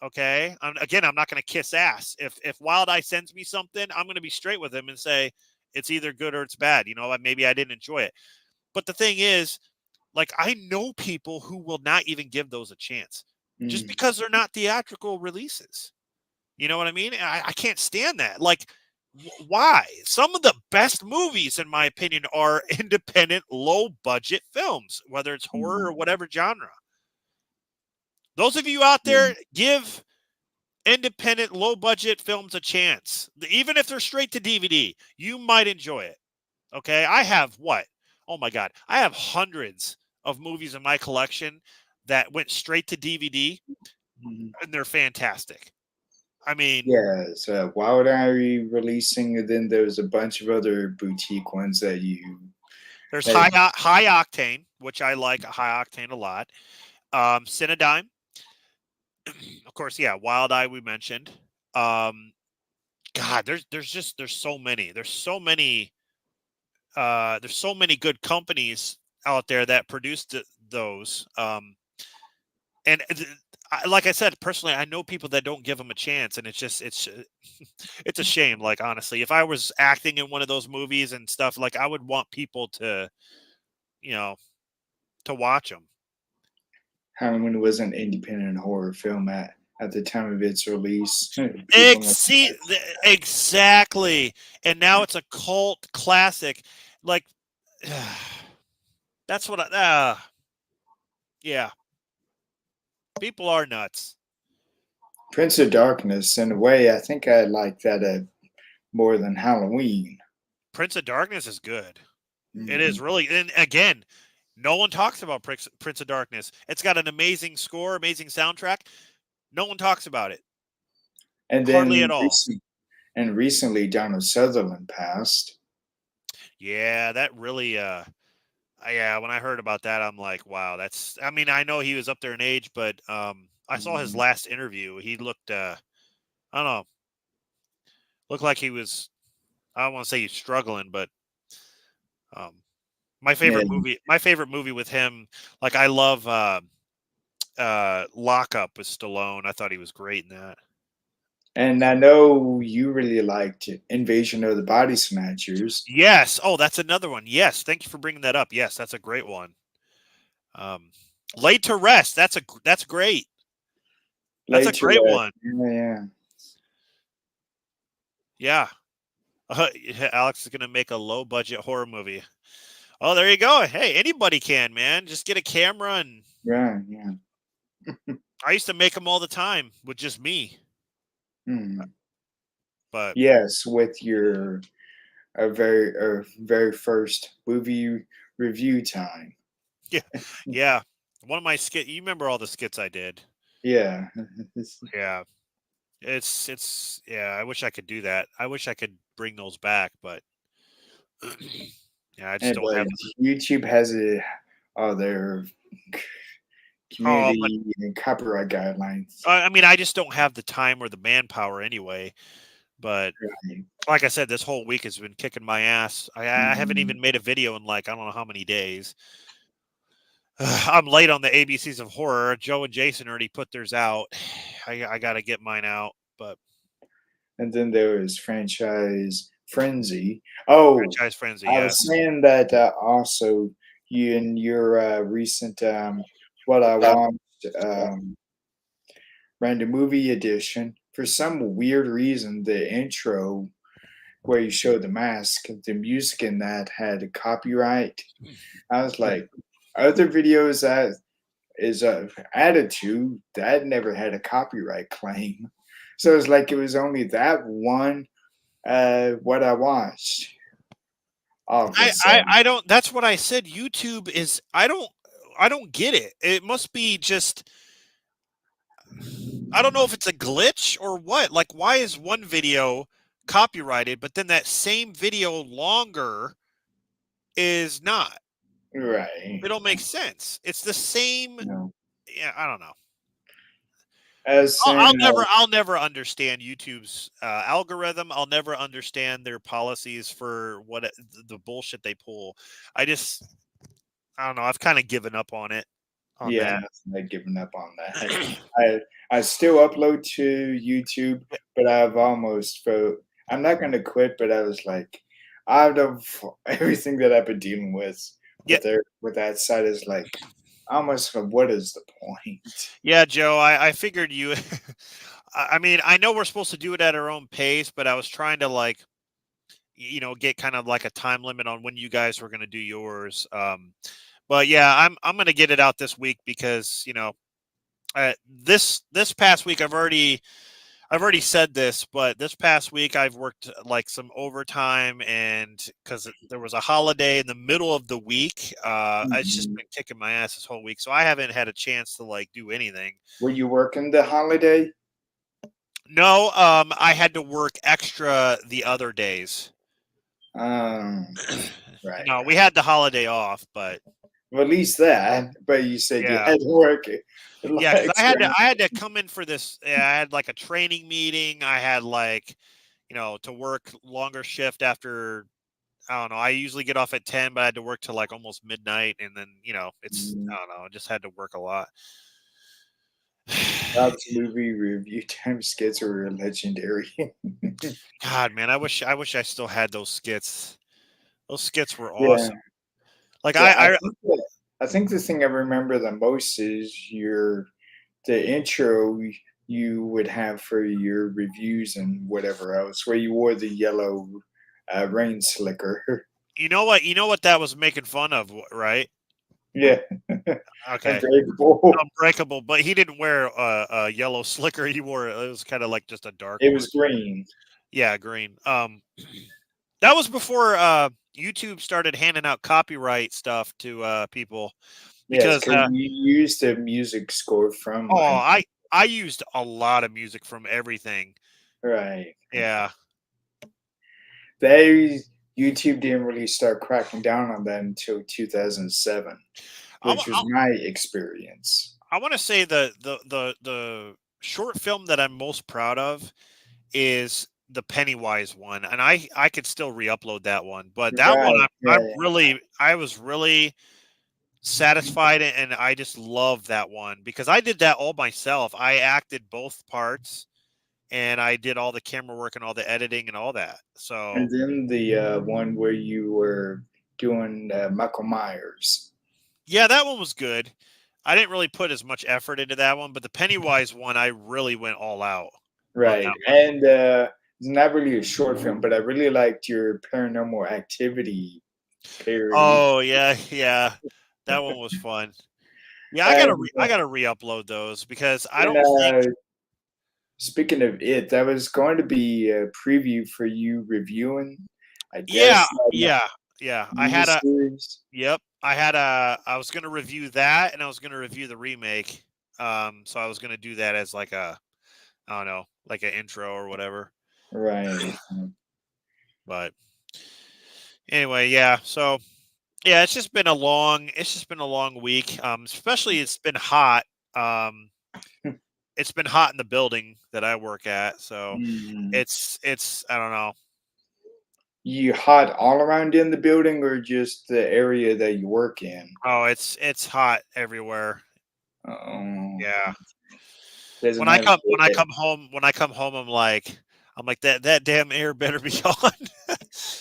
S2: Okay? Again, I'm not going to kiss ass. If Wild Eye sends me something, I'm going to be straight with him and say it's either good or it's bad. Maybe I didn't enjoy it. But the thing is, like I know people who will not even give those a chance just
S1: Mm.
S2: because they're not theatrical releases. You know what I mean? I can't stand that. Like, why? Some of the best movies, in my opinion, are independent, low budget films, whether it's horror or
S1: Mhm.
S2: whatever genre. Those of you out
S1: Yeah.
S2: there, give independent, low budget films a chance. Even if they're straight to DVD, you might enjoy it. Okay. I have what? Oh my God. I have hundreds of movies in my collection that went straight to DVD
S1: Mhm.
S2: and they're fantastic. I mean,
S1: Yeah, so Wild Eye releasing, and then there's a bunch of other boutique ones that you
S2: there's
S1: that
S2: high octane, which I like high octane a lot. Cinedigm, of course, yeah. Wild Eye we mentioned. Um, God, there's so many. There's so many good companies out there that produce those. And like I said, personally, I know people that don't give them a chance, and it's a shame. Like honestly, if I was acting in one of those movies and stuff, like I would want people to, you know, to watch them.
S1: Halloween was an independent horror film at the time of its release. People like
S2: See,
S1: that.
S2: exactly. And now it's a cult classic. Like, that's what yeah. People are nuts.
S1: Prince of Darkness, in a way, I think I like that more than Halloween.
S2: Prince of Darkness is good. It
S1: Hmm.
S2: is really, and again, no one talks about Prince of Darkness. It's got an amazing score, amazing soundtrack. No one talks about it.
S1: And
S2: Hardly
S1: then
S2: at all.
S1: recently, Donald Sutherland passed.
S2: Yeah, that really yeah, when I heard about that, I'm like, wow, that's I mean, I know he was up there in age, but I saw his
S1: Mhm.
S2: last interview. He looked I don't know, looked like he was I don't want to say he's struggling, but um
S1: Yeah,
S2: my favorite movie with him, like I love Lockup with Stallone. I thought he was great in that.
S1: and I know you really liked Invasion of the Body Snatchers.
S2: Yes. Oh, that's another one. Yes. Thank you for bringing that up. Yes, that's a great one. Um, Laid to Rest. That's great. That's a
S1: Later,
S2: great one.
S1: yeah,
S2: Yeah. Alex is gonna make a low budget horror movie. Oh, there you go. Hey, anybody can, man. Just get a camera, and
S1: yeah, yeah.
S2: I used to make them all the time with just me.
S1: Hmm.
S2: But
S1: Yes, with your very first movie review time.
S2: yeah, yeah. One of my skit. You remember all the skits I did?
S1: Yeah,
S2: Yeah. It's yeah. I wish I could do that. I wish I could bring those back, but yeah, I just
S1: and
S2: don't
S1: but
S2: have.
S1: YouTube has their
S2: Oh, but
S1: community and copyright guidelines.
S2: I mean, I just don't have the time or the manpower anyway. But
S1: Right.
S2: like I said, this whole week has been kicking my ass. I haven't
S1: Mhm.
S2: even made a video in like I don't know how many days. I'm late on the ABCs of horror. Joe and Jason already put theirs out. I got to get mine out, but
S1: And then there was franchise frenzy. Oh,
S2: franchise frenzy,
S1: I was
S2: yes.
S1: saying that also you in your recent what I watched random movie edition. For some weird reason, the intro where you show the mask, the music in that had a copyright. I was like, other videos that is added to that never had a copyright claim. So it's like it was only that one what I watched all of a sudden.
S2: I don't. That's what I said. YouTube is. I don't get it. It must be just. I don't know if it's a glitch or what. Like, why is one video copyrighted, but then that same video longer is not?
S1: Right.
S2: It don't make sense. It's the same.
S1: No.
S2: Yeah, I don't know.
S1: As saying
S2: I'll never understand YouTube's algorithm. I'll never understand their policies for the bullshit they pull. I just, I don't know. I've kind of given up on it, on
S1: yeah,
S2: that.
S1: nothing like giving up on that. I still upload to YouTube, but I've almost felt I'm not gonna quit, but I was like out of everything that I've been dealing
S2: Yeah,
S1: with that side is like almost what is the point?
S2: yeah, Joe. I figured you. I mean, I know we're supposed to do it at our own pace, but I was trying to like, get kind of like a time limit on when you guys were going to do yours. But yeah, I'm going to get it out this week because this past week I've already said this, but this past week I've worked like some overtime, and because there was a holiday in the middle of the week, it's just
S1: Mhm.
S2: been kicking my ass this whole week, so I haven't had a chance to like do anything.
S1: Were you working the holiday?
S2: No, I had to work extra the other days.
S1: Um, right,
S2: No, we
S1: right.
S2: had the holiday off, but
S1: Well, at least that. But you said you
S2: yeah,
S1: had to work
S2: yeah, because
S1: extra.
S2: I had to come in for this. Yeah, I had like a training meeting. I had like to work longer shift after. I don't know. I usually get off at 10, but I had to work till like almost midnight, and then it's
S1: Mm,
S2: I don't know. I just had to work a lot.
S1: Rob's movie review time skits are legendary.
S2: God, man, I wish I still had those skits. Those skits were
S1: Yeah,
S2: awesome. Like
S1: yeah.
S2: I
S1: I think the thing I remember the most is the intro you would have for your reviews and whatever else, where you wore the yellow rain slicker.
S2: You know what that was making fun of, right?
S1: Yeah,
S2: Okay.
S1: unbreakable.
S2: Unbreakable, but he didn't wear a yellow slicker. He wore it was kind of like just a dark
S1: It
S2: one.
S1: was green.
S2: Yeah, green. That was before YouTube started handing out copyright stuff to people
S1: Yes,
S2: because
S1: because you used the music score from
S2: oh, I used a lot of music from everything.
S1: right.
S2: Yeah.
S1: They YouTube didn't really start cracking down on that until 2007, which was
S2: I
S1: my experience.
S2: I want to say the short film that I'm most proud of is the Pennywise one, and I could still re-upload that one. But that one,
S1: Right,
S2: I'm
S1: right.
S2: really I was really satisfied, and I just love that one because I did that all myself. I acted both parts, and I did all the camera work and all the editing and all that. So
S1: And then the one where you were doing Michael Myers.
S2: yeah, that one was good. I didn't really put as much effort into that one, but the Pennywise one, I really went all out on
S1: Right.
S2: that one.
S1: And it's not really a short film, but I really liked your paranormal activity parody.
S2: Oh yeah, yeah, that one was fun. Yeah,
S1: And
S2: I gotta re-upload those because I
S1: then
S2: don't think.
S1: speaking of it, that was going to be a preview for you reviewing, I
S2: Yeah,
S1: guess,
S2: yeah, yeah. I
S1: new
S2: had a.
S1: series.
S2: Yep, I had a. I was gonna review that, and I was gonna review the remake. So I was gonna do that as like a, I don't know, like an intro or whatever.
S1: Right.
S2: But anyway, yeah. So yeah, it's just been a long week. Especially it's been hot. Um, it's been hot in the building that I work at. So
S1: Mm.
S2: it's I don't know.
S1: You hot all around in the building or just the area that you work in?
S2: Oh, it's hot everywhere.
S1: Oh,
S2: Yeah.
S1: doesn't have
S2: When I
S1: it.
S2: come home, I'm like that damn air better be on.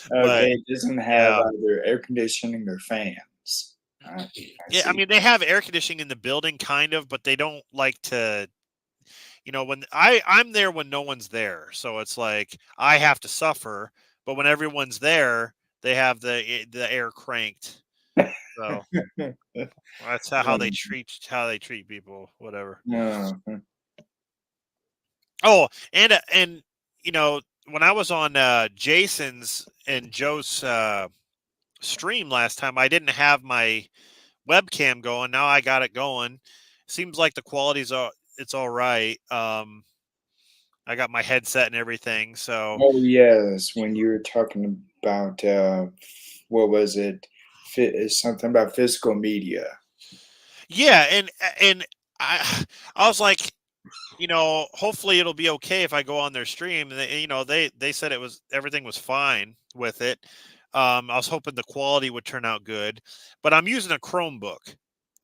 S2: But
S1: Okay, it doesn't have
S2: yeah,
S1: either air conditioning or fans. I
S2: yeah. I
S1: see.
S2: mean, they have air conditioning in the building, kind of, but they don't like to. When I'm there when no one's there, so it's like I have to suffer. But when everyone's there, they have the air cranked. So that's how they treat people. Whatever.
S1: Uh,
S2: Oh, and when I was on Jason's and Joe's stream last time, I didn't have my webcam going. Now I got it going. Seems like the it's all right. I got my headset and everything. So
S1: oh yes, when you were talking about what was it? Something about physical media.
S2: yeah, and I I was like, hopefully it'll be okay if I go on their stream. And they said everything was fine with it. I was hoping the quality would turn out good, but I'm using a Chromebook.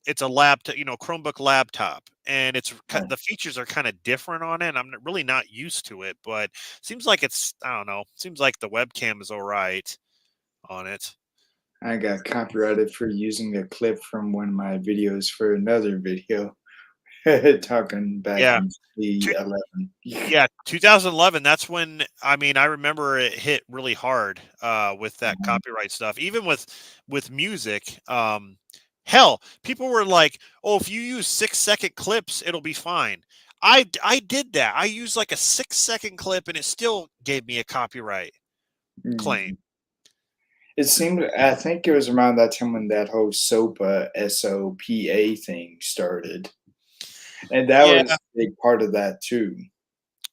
S2: It's a laptop, Chromebook laptop, and
S1: Oh,
S2: the features are kind of different on it. And I'm really not used to it, but seems like I don't know. Seems like the webcam is all right on it.
S1: I got copyrighted for using a clip from one of my videos for another video talking back
S2: Yeah.
S1: in 2011.
S2: Yeah, 2011, that's when I remember it hit really hard with that copyright stuff. Even with music, hell, people were like, "Oh, if you use 6-second clips, it'll be fine." I did that. I used like a 6-second clip and it still gave me a copyright claim.
S1: Mm. It seemed, I think it was around that time when that whole SOPA, SOPA thing started. And that
S2: Yeah,
S1: was a big part of that too.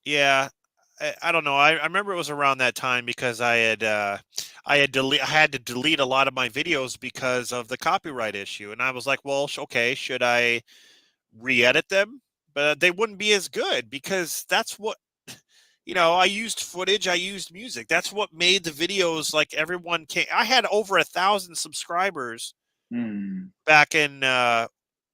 S2: yeah. I don't know. I remember it was around that time because I had to delete a lot of my videos because of the copyright issue, and I was like, well, okay, should I re-edit them? But they wouldn't be as good because that's what I used footage, I used music. That's what made the videos like everyone came. I had over 1,000 subscribers
S1: Mm.
S2: back in. No,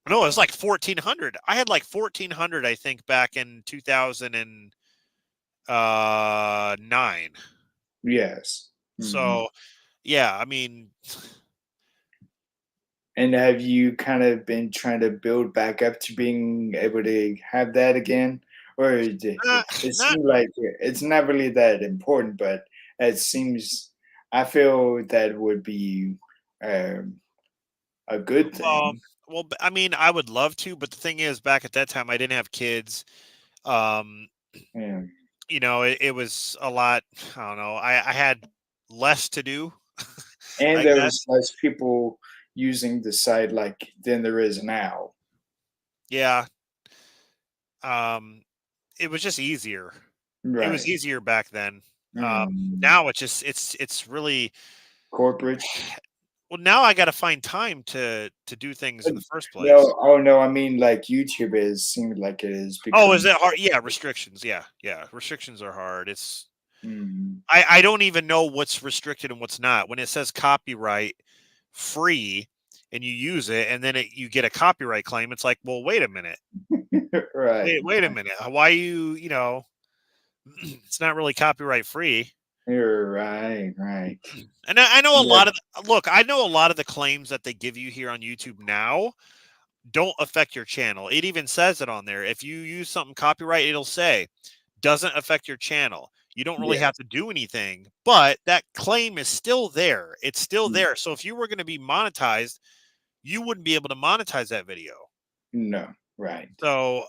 S2: it was like 1,400. I had like 1,400, I think, back in 2009.
S1: Yes. Mhm.
S2: So yeah, I mean,
S1: And have you kind of been trying to build back up to being able to have that again? Or it
S2: Not
S1: seems like it's not really that important, but it seems I feel that would be um, a good
S2: well.
S1: thing.
S2: Well, I mean, I would love to, but the thing is, back at that time, I didn't have kids. Um,
S1: Yeah.
S2: it was a lot. I don't know. I had less to do,
S1: And
S2: I guess.
S1: there's less people using the site like than there is now.
S2: Yeah. Um, it was just easier. It was
S1: Right.
S2: easier back then. Um,
S1: Mm.
S2: now it's really
S1: Corporate.
S2: well. Now I got to find time to do things in the first place.
S1: No, oh no, I mean like YouTube is seems like it has
S2: Oh, is
S1: become.
S2: it hard? Yeah, restrictions. Yeah, yeah, restrictions are hard.
S1: Mm,
S2: I don't even know what's restricted and what's not. When it says copyright free and you use it, and then you get a copyright claim, it's like, well, wait a minute,
S1: right.
S2: wait a minute. Why it's not really copyright free.
S1: You're right, right.
S2: And I know a
S1: Yeah,
S2: lot of look, I know a lot of the claims that they give you here on YouTube now don't affect your channel. It even says it on there. If you use something copyright, it'll say doesn't affect your channel. You don't really have
S1: yes.
S2: to do anything, but that claim is still there. It's still
S1: Mm,
S2: there. So if you were going to be monetized, you wouldn't be able to monetize that video.
S1: no, right.
S2: So,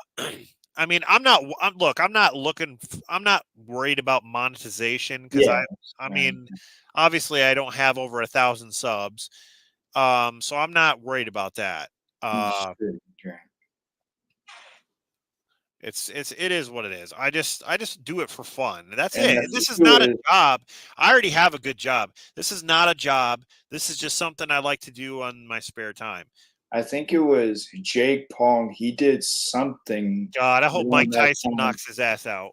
S2: I mean, I'm not. Look, I'm not looking. I'm not worried about monetization because
S1: Yes,
S2: I
S1: right.
S2: mean, obviously, I don't have over 1,000 subs, so I'm not worried about that. Uh,
S1: Understood, right.
S2: it is what it is. I just do it for fun. That's
S1: And
S2: it.
S1: I
S2: This
S1: think
S2: is
S1: it
S2: not a
S1: was
S2: job. I already have a good job. This is not a job. This is just something I like to do on my spare time.
S1: Jake Paul, he did something
S2: God, I hope
S1: around
S2: Mike
S1: that
S2: Tyson
S1: time.
S2: knocks his ass out.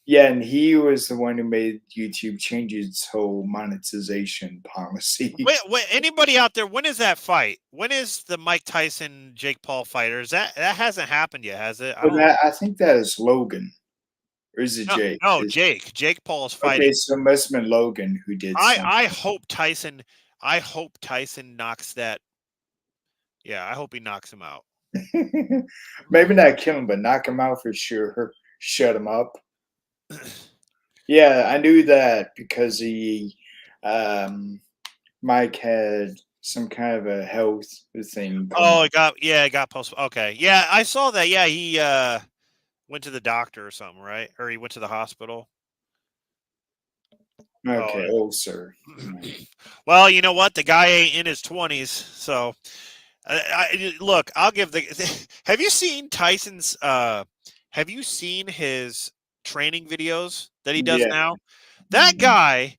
S1: Yeah, and he was the one who made YouTube change its whole monetization policy.
S2: Wait, wait, anybody out there? When is that fight? When is the Mike Tyson Jake Paul fighter? Is that hasn't happened yet? Has it? I
S1: But
S2: don't.
S1: I think that is Logan. Or is it
S2: No,
S1: Jake?
S2: no,
S1: Is
S2: Jake. Jake Paul is
S1: okay,
S2: fighting.
S1: so it must have been Logan who did something.
S2: I hope Tyson. I hope Tyson knocks that. Yeah, I hope he knocks him out.
S1: Maybe not kill him, but knock him out for sure. Shut him up. Yeah, I knew that because um, Mike had some kind of a health thing going
S2: Oh,
S1: on.
S2: it got postponed. Okay, yeah, I saw that. Yeah, he went to the doctor or something, right? Or he went to the hospital. Oh,
S1: Okay, oh sir.
S2: well, you know what? The guy ain't in his 20s, so look. I'll give the. Have you seen Tyson's? Have you seen his training videos that he does
S1: Yeah.
S2: now? That
S1: Mhm.
S2: guy,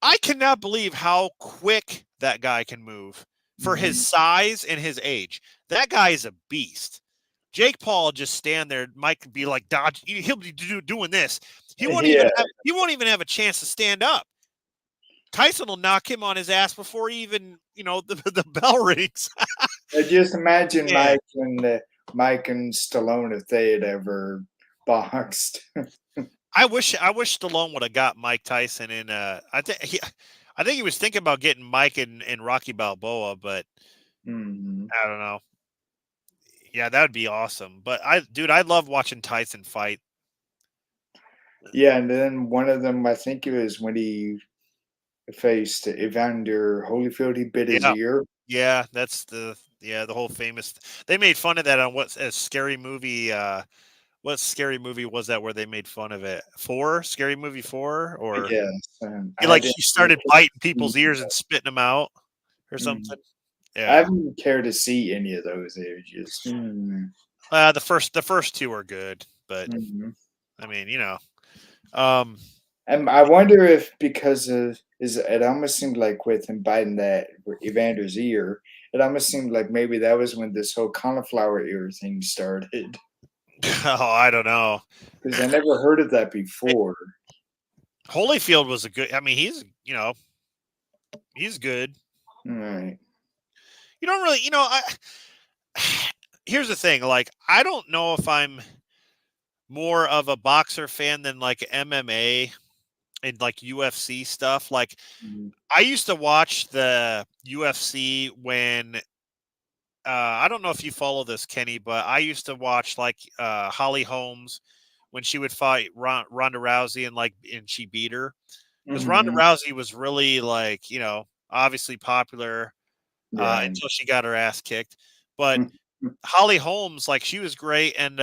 S2: I cannot believe how quick that guy can move for his
S1: Mhm.
S2: size and his age. That guy is a beast. Jake Paul just stand there. Mike could be like dodge. He'll be doing this.
S1: Yeah,
S2: He won't even have a chance to stand up. Tyson will knock him on his ass before he even the bell rings.
S1: just imagine
S2: Yeah.
S1: Mike and Stallone if they had ever boxed.
S2: I wish Stallone would have got Mike Tyson in. I think he was thinking about getting Mike and Rocky Balboa, but
S1: Mhm.
S2: I don't know. Yeah, that would be awesome. But I love watching Tyson fight.
S1: Yeah, and then one of them, I think it was when he faced Evander Holyfield, he bit his
S2: Yeah,
S1: ear.
S2: yeah, that's the whole famous. They made fun of that on what a scary movie. What scary movie was that where they made fun of it? Scary movie 4,
S1: I
S2: or
S1: guess. I
S2: like
S1: didn't
S2: he
S1: really
S2: started
S1: care to
S2: biting
S1: see.
S2: people's ears and spitting them out or
S1: Mhm.
S2: something.
S1: I
S2: Yeah.
S1: didn't care to see any of those. They were just.
S2: The first two are good, but
S1: Mhm.
S2: I mean, um,
S1: And I wonder if because of is it almost seemed like with him biting that Evander's ear, it almost seemed like maybe that was when this whole cauliflower ear thing started.
S2: oh, I don't know.
S1: Because I never heard of that before.
S2: Holyfield was a good. I mean, he's good.
S1: Right.
S2: You don't really, here's the thing. Like, I don't know if I'm more of a boxer fan than like MMA. and like UFC stuff. Like
S1: Mhm.
S2: I used to watch the UFC when I don't know if you follow this, Kenny, but I used to watch like Holly Holmes when she would fight Ronda Rousey and she beat her because Ronda
S1: Mhm.
S2: Rousey was really like obviously popular
S1: Right.
S2: until she got her ass kicked. But
S1: Mhm.
S2: Holly Holmes, like she was great, and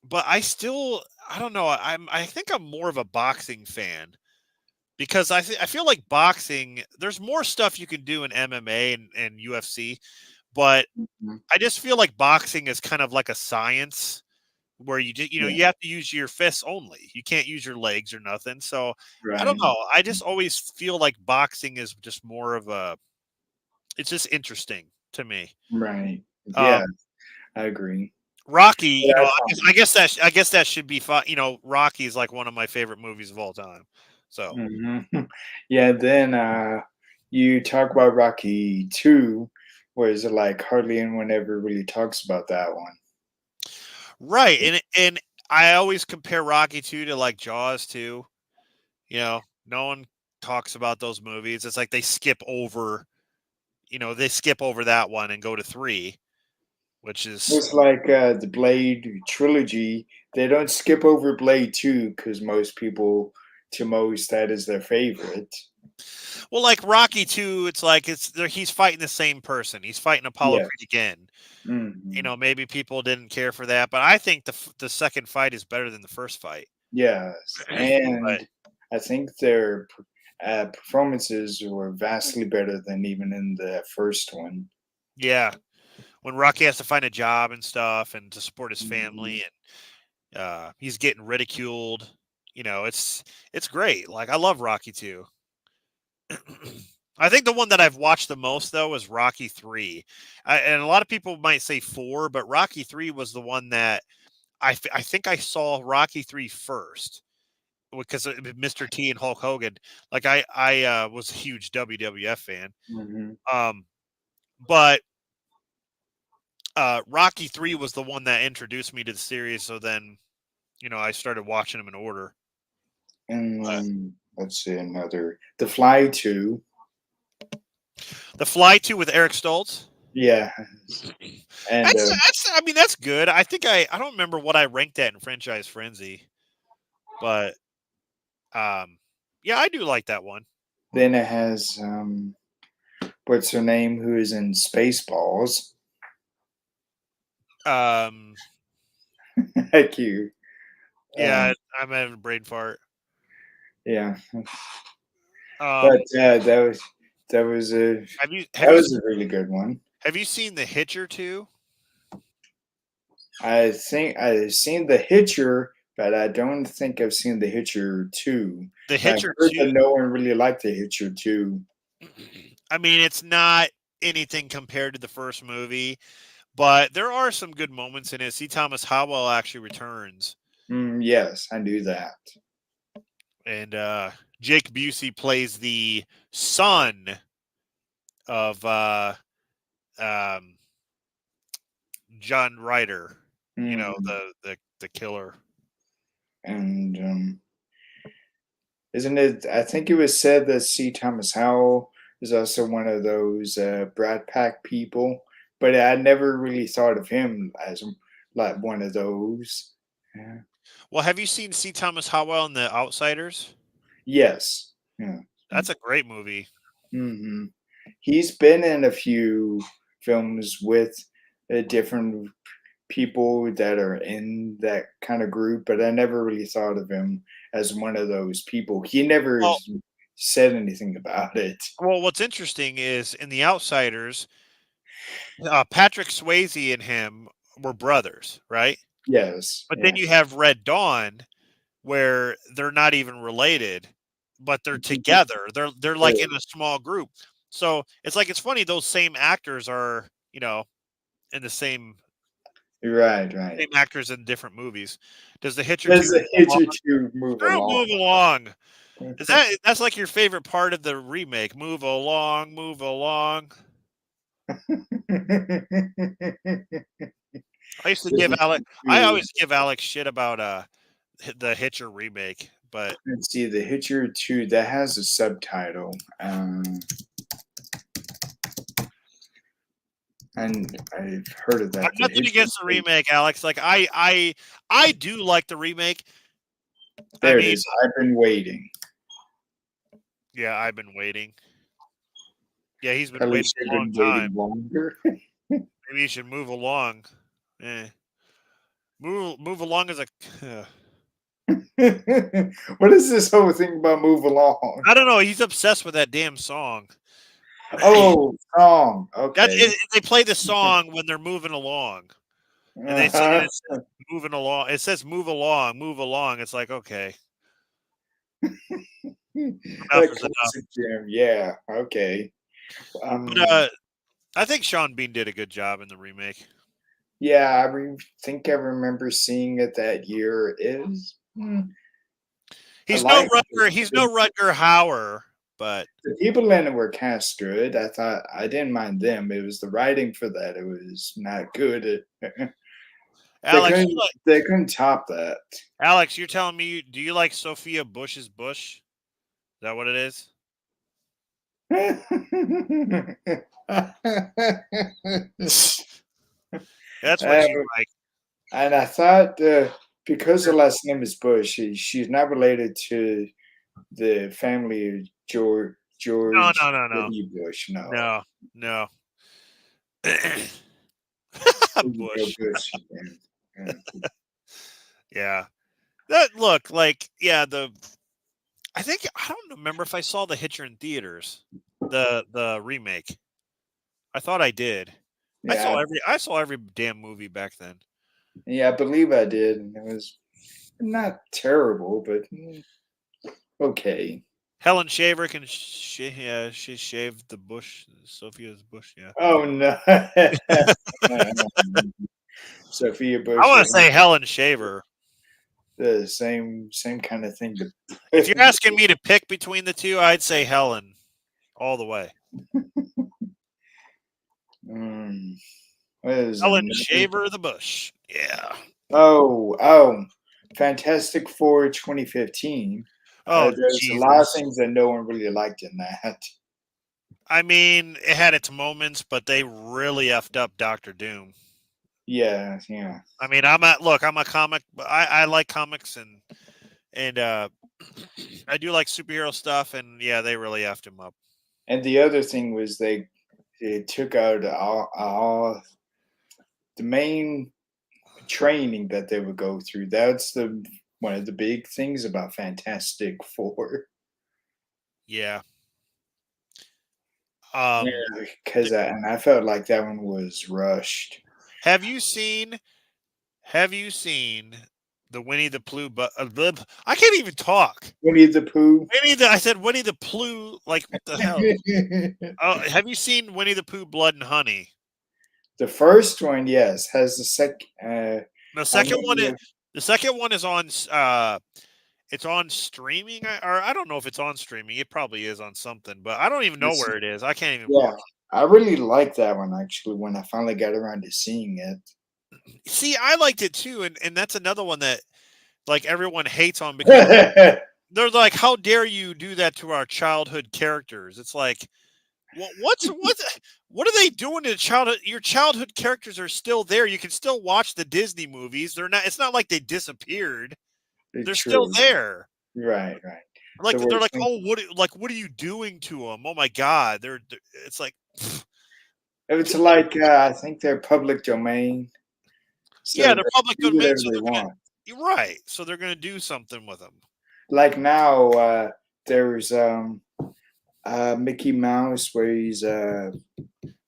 S2: but I don't know. I think I'm more of a boxing fan because I feel like boxing. There's more stuff you can do in MMA and UFC, but
S1: Mhm.
S2: I just feel like boxing is kind of like a science where you just
S1: Yeah.
S2: you have to use your fists only. You can't use your legs or nothing. So I don't
S1: Right.
S2: know. I just always feel like boxing is just more of a. It's just interesting to me.
S1: Right. Yeah,
S2: Um,
S1: I agree.
S2: Rocky,
S1: Yeah, I
S2: I guess that should be fun. Rocky is like one of my favorite movies of all time. So
S1: Mhm. Yeah, then, you talk about Rocky 2, where it's like hardly anyone ever really talks about that one.
S2: right, and I always compare Rocky 2 to like Jaws 2. No one talks about those movies. It's like they skip over that one and go to 3, which is
S1: It's like, the Blade trilogy, they don't skip over Blade 2 because most people to most, that is their favorite.
S2: well, like Rocky 2, it's like he's fighting the same person. He's fighting Apollo
S1: Yeah.
S2: Creed again.
S1: Mhm.
S2: Maybe people didn't care for that, but I think the second fight is better than the first fight.
S1: Yes,
S2: But
S1: and I think their performances were vastly better than even in the first one.
S2: yeah, when Rocky has to find a job and stuff and to support his
S1: Mhm.
S2: family and he's getting ridiculed, it's great. Like I love Rocky 2. I think the one that I've watched the most though is Rocky 3. And a lot of people might say 4, but Rocky 3 was the one that I think I saw Rocky 3 first because of Mr. T and Hulk Hogan. Like I was a huge WWF fan.
S1: Mhm.
S2: Um, but Rocky 3 was the one that introduced me to the series, so then, I started watching them in order.
S1: And,
S2: But
S1: let's see another The Fly 2.
S2: The Fly 2 with Eric Stoltz.
S1: Yeah, and,
S2: I mean that's good. I don't remember what I ranked that in Franchise Frenzy, but um yeah, I do like that one.
S1: then it has, what's her name, who is in Spaceballs.
S2: Um
S1: Cute.
S2: yeah, I'm having a brain fart.
S1: Yeah, but,
S2: Um
S1: that was a
S2: have you have
S1: that
S2: you
S1: was a really good one.
S2: have you seen The Hitcher 2?
S1: I think I've seen The Hitcher, but I don't think I've seen The Hitcher 2.
S2: The
S1: But I've
S2: Hitcher
S1: heard
S2: 2
S1: that no one really liked The Hitcher 2.
S2: I mean, it's not anything compared to the first movie, but there are some good moments in it. C. Thomas Howell actually returns,
S1: Yes, I knew that.
S2: and Jake Busey plays the son of um, John Ryder.
S1: Mhm,
S2: The killer.
S1: and, isn't it I think it was said that C. Thomas Howell is also one of those, Brat Pack people, but I never really thought of him as, like, one of those. Yeah.
S2: Well, have you seen C. Thomas Howell in The Outsiders?
S1: Yes. Yeah.
S2: That's a great movie.
S1: Mhm. He's been in a few films with, different people that are in that kinda group, but I never really thought of him as one of those people. He never
S2: Well,
S1: said anything about it.
S2: what's interesting is in The Outsiders, Patrick Swayze and him were brothers, right?
S1: Yes,
S2: But then
S1: yeah.
S2: you have Red Dawn, where they're not even related, but they're together. They're like in a small group. So it's funny those same actors are, in the
S1: Right, right.
S2: same actors in different movies. Does The Hitcher 2
S1: Does
S2: move
S1: the Hitcher
S2: along?
S1: 2 move
S2: Screw
S1: along?
S2: Move Along. That's like your favorite part of the remake? Move along, move along. I used to
S1: Does
S2: give
S1: the
S2: Alec. I
S1: Hitcher
S2: always give Alex shit about the Hitcher remake, but
S1: Let's see, The Hitcher 2, that has a subtitle. And I've heard of
S2: I'm
S1: that. The
S2: nothing
S1: Hitcher
S2: against the
S1: 2.
S2: remake, Alex. Like I do like the remake. I
S1: There it
S2: mean,
S1: is. I've been waiting.
S2: yeah, I've been waiting. Yeah, he's been
S1: At
S2: waiting
S1: least you've
S2: a long
S1: been
S2: time.
S1: waiting longer.
S2: Maybe he should move along. Eh. Move along as a.
S1: What is this whole thing about move along?
S2: I don't know. He's obsessed with that damn song.
S1: Oh, song.
S2: That's
S1: Okay.
S2: they play the song when they're moving along, and
S1: Uh-huh.
S2: it says moving along. It says move along, move along. It's like okay, enough
S1: That
S2: is enough.
S1: classic jam. Yeah. Okay.
S2: But
S1: Um.
S2: I think Sean Bean did a good job in the remake.
S1: Yeah. Think I remember seeing it that year. I
S2: He's no
S1: like
S2: Rutger. He's no Rutger Hauer, but
S1: the people in it were cast good. I thought I didn't mind them. It was the writing for that. It was not good.
S2: Alex,
S1: They couldn't top that.
S2: Alex, you're telling me do you like Sophia Bush's Bush? Is that what it is? That's what you
S1: Uh,
S2: like.
S1: and I thought because her last name is Bush, she's not related to the family of
S2: No,
S1: George
S2: no, no, no,
S1: W. Bush. No,
S2: no, no. Bush.
S1: Bush. Yeah.
S2: Yeah. That look like yeah, I think I don't remember if I saw The Hitcher in theaters. The remake. I thought I did.
S1: Yeah,
S2: I saw every damn movie back then.
S1: yeah, I believe I did, and it was not terrible, but okay.
S2: Helen Shaver can yeah, she shaved the bush, Sophia's bush, yeah.
S1: Oh no, Sophia
S2: I
S1: Bush,
S2: want to say Helen Shaver.
S1: the same kind of thing.
S2: If you're asking me to pick between the two, I'd say Helen all the way.
S1: What is
S2: Helen
S1: another?
S2: Shaver the Bush. Yeah.
S1: Oh, Fantastic Four 2015.
S2: Oh
S1: There's a lot of
S2: Jesus.
S1: things that no one really liked in that.
S2: I mean, it had its moments, but they really effed up Doctor Doom.
S1: Yeah, yeah.
S2: I mean, I'm a comic. I like comics and I do like superhero stuff, and yeah, they really effed him up.
S1: And the other thing was they took out all the main training that they would go through. That's the one of the big things about Fantastic Four.
S2: Yeah.
S1: Yeah,
S2: Um,
S1: because I felt like that one was rushed.
S2: have you seen? Have you seen the Winnie the Pooh? I can't even talk.
S1: Winnie the Pooh.
S2: I said Winnie the Pooh. Like what the hell? Oh, have you seen Winnie the Pooh? Blood and Honey.
S1: The first one, yes, has the
S2: The
S1: I
S2: second
S1: know
S2: one is the second one is on. It's on streaming, or I don't know if it's on streaming. It probably is on something, but I don't even know
S1: this,
S2: where it is. I can't even
S1: yeah,
S2: watch.
S1: I really liked that one actually when I finally got around to seeing it.
S2: See, I liked it too, and that's another one that like everyone hates on because they're like, "How dare you do that to our childhood characters?" It's like, what are they doing to the childhood? Your childhood characters are still there. You can still watch the Disney movies. They're not. It's not like they disappeared. They're still
S1: True.
S2: there.
S1: Right.
S2: Like
S1: The
S2: they're
S1: worst
S2: like,
S1: thing.
S2: oh, what are you doing to them? Oh my God, it's like,
S1: It's like I think they're public domain, so
S2: yeah, they're public
S1: they do
S2: domain,
S1: whatever
S2: so
S1: they
S2: they're gonna.
S1: want.
S2: You're right. So they're gonna do something with them.
S1: Like now, there's Mickey Mouse where he's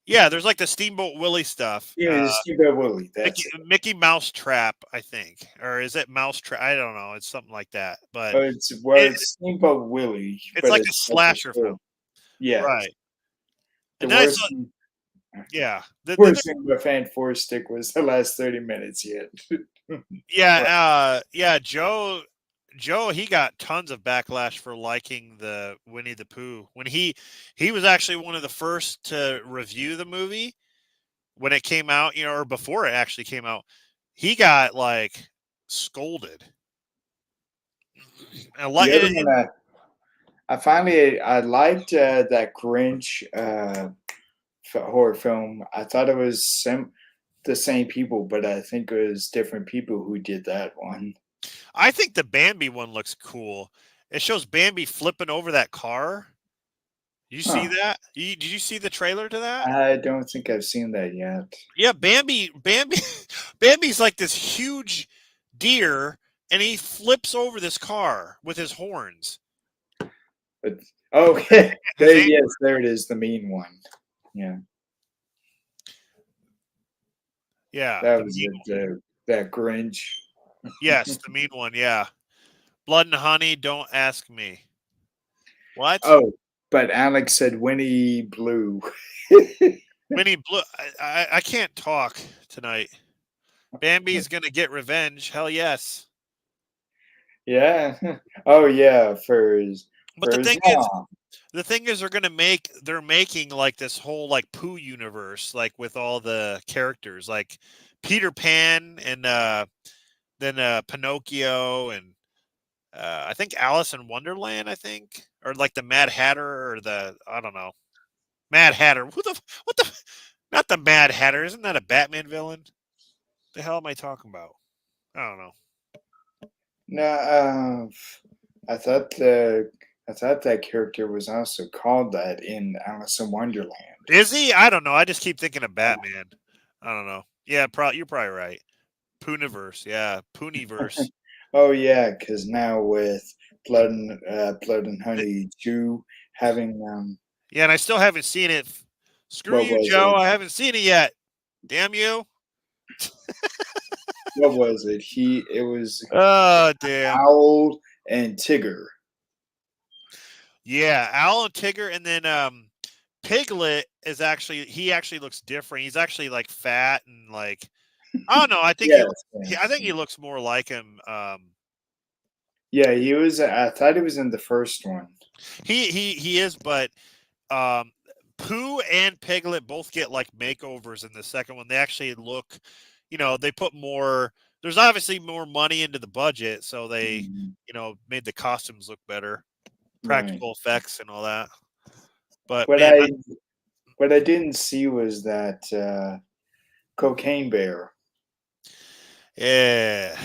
S2: Yeah, there's like the Steamboat Willie stuff.
S1: yeah, Steamboat Willie.
S2: Mickey
S1: That's it.
S2: Mickey Mouse Trap, I think, or is it Mouse Trap? I don't know. It's something like that. But
S1: Oh,
S2: it,
S1: it's Steamboat Willie,
S2: it's
S1: but
S2: like a
S1: it's like the
S2: slasher film,
S1: show. Yeah,
S2: right?
S1: the
S2: And then I saw,
S1: worst thing,
S2: yeah,
S1: worst thing about Fan Four Stick was the last 30 minutes yet.
S2: yeah. Joe, he got tons of backlash for liking the Winnie the Pooh when he was actually one of the first to review the movie when it came out, or before it actually came out. He got like scolded. And,
S1: The other one, I liked that Grinch horror film. I thought it was the same people, but I think it was different people who did that one.
S2: I think the Bambi one looks cool. It shows Bambi flipping over that car. You see
S1: Huh.
S2: that? Did you see the trailer to that?
S1: I don't think I've seen that yet.
S2: Yeah, Bambi, Bambi's like this huge deer, and he flips over this car with his horns.
S1: But okay,
S2: His
S1: there, yes, there it is, the mean one. Yeah,
S2: Yeah,
S1: that
S2: the
S1: was
S2: mean
S1: it. That Grinch.
S2: yes, the mean one, yeah. Blood and honey, don't ask me. What?
S1: Oh, but Alex said Winnie Blue.
S2: Winnie Blue. I can't talk tonight. Bambi's gonna get revenge. Hell yes.
S1: Yeah. Oh yeah,
S2: But
S1: for his mom.
S2: the thing is, they're making like this whole like Pooh universe, like with all the characters, like Peter Pan and then Pinocchio and I think Alice in Wonderland, I think, or like the Mad Hatter or the I don't know Mad Hatter. What the not the Mad Hatter? Isn't that a Batman villain? The hell am I talking about? I don't know.
S1: No, I thought that character was also called that in Alice in Wonderland.
S2: Is he? I don't know. I just keep thinking of Batman. I don't know. Yeah, you're probably right. Pooniverse, yeah, Pooniverse.
S1: Oh yeah, because now with Blood and Honey 2 having
S2: Yeah, and I still haven't seen it. Screw
S1: what
S2: you,
S1: was
S2: Joe.
S1: it?
S2: I haven't seen it yet. Damn you.
S1: What was it? It was
S2: Oh, damn.
S1: Owl and Tigger.
S2: Yeah, Owl and Tigger, and then Piglet is he actually looks different. He's actually like fat and like I don't know.
S1: Yes,
S2: I think
S1: yes.
S2: he looks more like him.
S1: Yeah, he was. I thought he was in the first one.
S2: He is, but um, Pooh and Piglet both get like makeovers in the second one. They actually look, they put more. There's obviously more money into the budget, so they,
S1: Mhm.
S2: made the costumes look better,
S1: Right.
S2: practical effects and all that. But
S1: What
S2: man,
S1: I what I didn't see was that Cocaine Bear.
S2: yeah,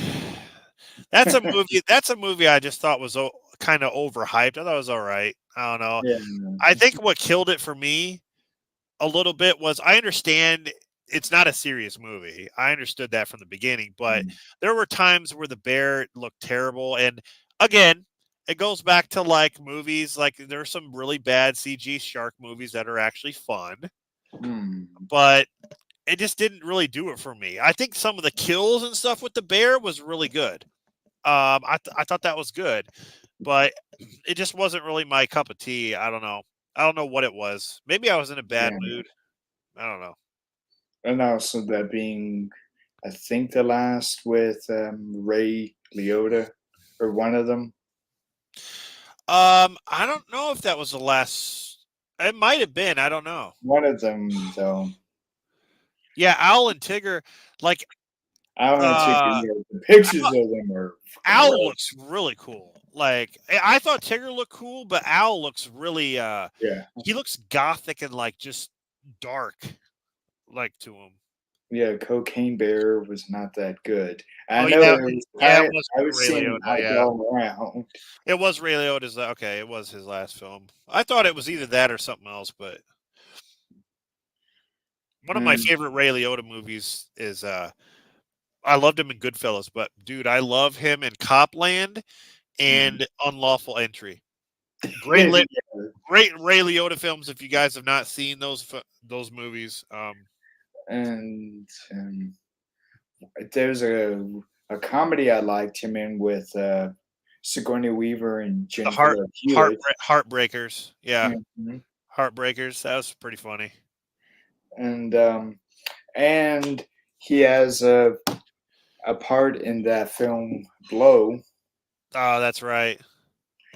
S2: that's a movie. That's a movie I just thought was kind of overhyped. I thought it was all right. I don't know.
S1: Yeah.
S2: I think what killed it for me a little bit was I understand it's not a serious movie. I understood that from the beginning, but
S1: Mm,
S2: there were times where the bear looked terrible. And again, it goes back to like movies, like there are some really bad CG shark movies that are actually fun,
S1: mm,
S2: but it just didn't really do it for me. I think some of the kills and stuff with the bear was really good. I thought that was good, but it just wasn't really my cup of tea. I don't know. I don't know what it was. Maybe I was in a bad
S1: yeah.
S2: mood. I don't know.
S1: And also that being, I think the last with Ray Liotta, or one of them.
S2: I don't know if that was the last. It might have been. I don't know.
S1: One of them, though.
S2: Yeah, Owl and Tigger. Like,
S1: I want to take
S2: uh,
S1: the pictures of them are fucking
S2: Owl
S1: rough.
S2: looks really cool. Like, I thought Tigger looked cool, but Owl looks really.
S1: Yeah,
S2: He looks gothic and like just dark, like to him.
S1: yeah. Cocaine Bear was not that good. I
S2: Oh
S1: know
S2: yeah,
S1: it was.
S2: yeah. It was
S1: I was
S2: Ray
S1: seeing
S2: Liotta.
S1: hype
S2: Yeah,
S1: all around.
S2: it was Ray Liotta's. Okay, it was his last film. I thought it was either that or something else, but one of my
S1: And
S2: favorite Ray Liotta movies is I loved him in Goodfellas, but dude, I love him in Copland
S1: mhm.
S2: and Unlawful Entry. Great
S1: Yeah,
S2: lit, great Ray Liotta films. If you guys have not seen those movies,
S1: and there's a comedy I liked him in with Sigourney Weaver and
S2: the
S1: Jennifer Love
S2: heart
S1: Hewitt.
S2: Heartbreakers, yeah,
S1: Mhm.
S2: Heartbreakers. That was pretty funny.
S1: And and he has a part in that film Blow.
S2: Oh, that's right.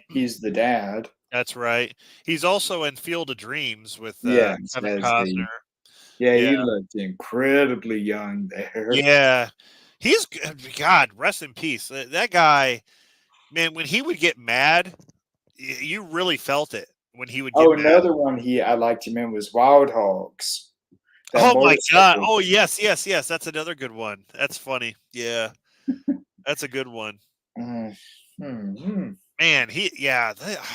S1: He's the dad.
S2: That's right. He's also in Field of Dreams with
S1: Yes,
S2: Kevin
S1: as
S2: Costner.
S1: the yeah,
S2: Yeah,
S1: he looked incredibly young there.
S2: yeah. He's God. Rest in peace. That guy. Man, when he would get mad, you really felt it when he would get
S1: Oh,
S2: mad.
S1: another one I liked him in was Wild Hogs. That
S2: Oh my god.
S1: motorcycle.
S2: Oh yes, yes, yes. That's another good one. That's funny. Yeah, that's a good one.
S1: Mm, hmm.
S2: Man,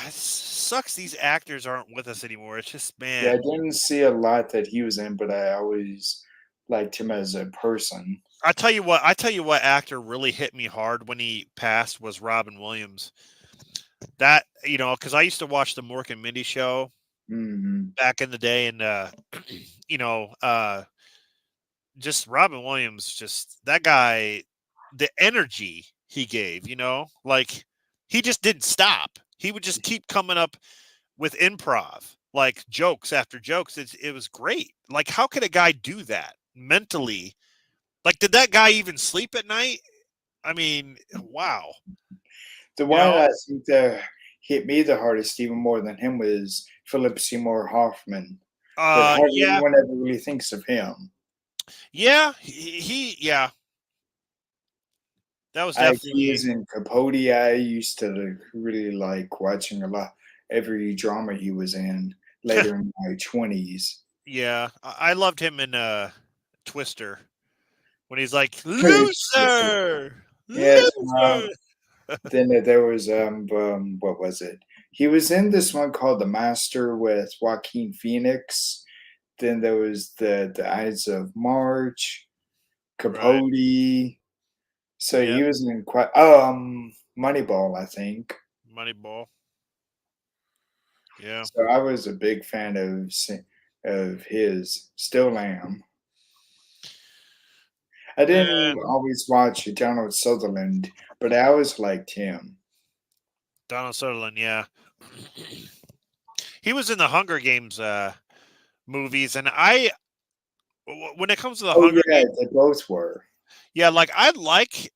S2: sucks these actors aren't with us anymore. It's just,
S1: Yeah, I
S2: man.
S1: didn't see a lot that he was in, but I always liked him as a person.
S2: I tell you what actor really hit me hard when he passed was Robin Williams. That, because I used to watch the Mork and Mindy show
S1: Hmm.
S2: back in the day, and you know, uh just Robin Williams, just that guy, the energy he gave, like he just didn't stop. He would just keep coming up with improv, like jokes after jokes. It was great. Like, how could a guy do that mentally? Like, did that guy even sleep at night? I mean, wow.
S1: The
S2: You
S1: one
S2: know?
S1: I think that hit me the hardest, even more than him, was Philip Seymour Hoffman. But hardly
S2: Yeah,
S1: anyone ever really thinks of him.
S2: yeah, yeah. That was
S1: He
S2: definitely.
S1: was in Capote. I used to really like watching a lot every drama he was in later in my 20s.
S2: Yeah, I loved him in Twister when he's like,
S1: It's just
S2: loser,
S1: yes,
S2: loser.
S1: then there was what was it? He was in this one called The Master with Joaquin Phoenix. Then there was the Ides of March,
S2: Right.
S1: Capote. So
S2: Yep.
S1: he was in quite Moneyball, I think.
S2: Moneyball. Yeah.
S1: So I was a big fan of his. Still am. I
S2: Uh,
S1: didn't always watch Donald Sutherland, but I always liked him.
S2: Donald Sutherland. Yeah. He was in the Hunger Games movies, and when it comes to the
S1: Oh
S2: Hunger
S1: yeah,
S2: Games,
S1: they both were.
S2: yeah, like I like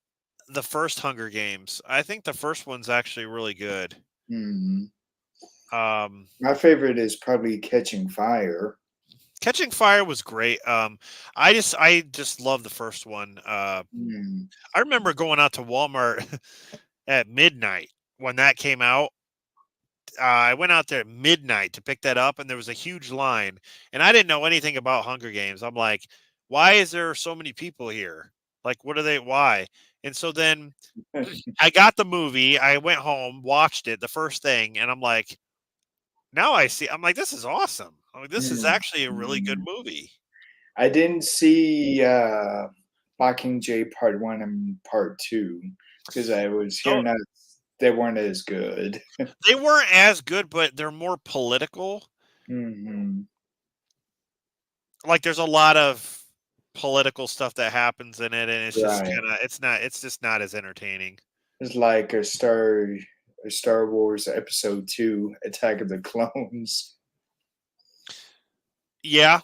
S2: the first Hunger Games. I think the first one's actually really good.
S1: Hmm.
S2: Um,
S1: My favorite is probably Catching Fire.
S2: Catching Fire was great. I just love the first one.
S1: Hmm.
S2: I remember going out to Walmart at midnight when that came out. I went out there at midnight to pick that up, and there was a huge line. And I didn't know anything about Hunger Games. I'm like, why is there so many people here? Like, what are they? Why? And so then I got the movie. I went home, watched it, the first thing, and I'm like, now I see. I'm like, this is awesome. I mean, this is
S1: Hmm.
S2: actually a really good
S1: Hmm.
S2: movie.
S1: I didn't see Mockingjay Part One and Part Two because I was
S2: So
S1: hearing that they weren't as good.
S2: they weren't as good, but they're more political.
S1: Hmm.
S2: Like, there's a lot of political stuff that happens in it, and
S1: Right.
S2: it's just not as entertaining.
S1: It's like a Star Wars Episode Two, Attack of the Clones.
S2: Yeah.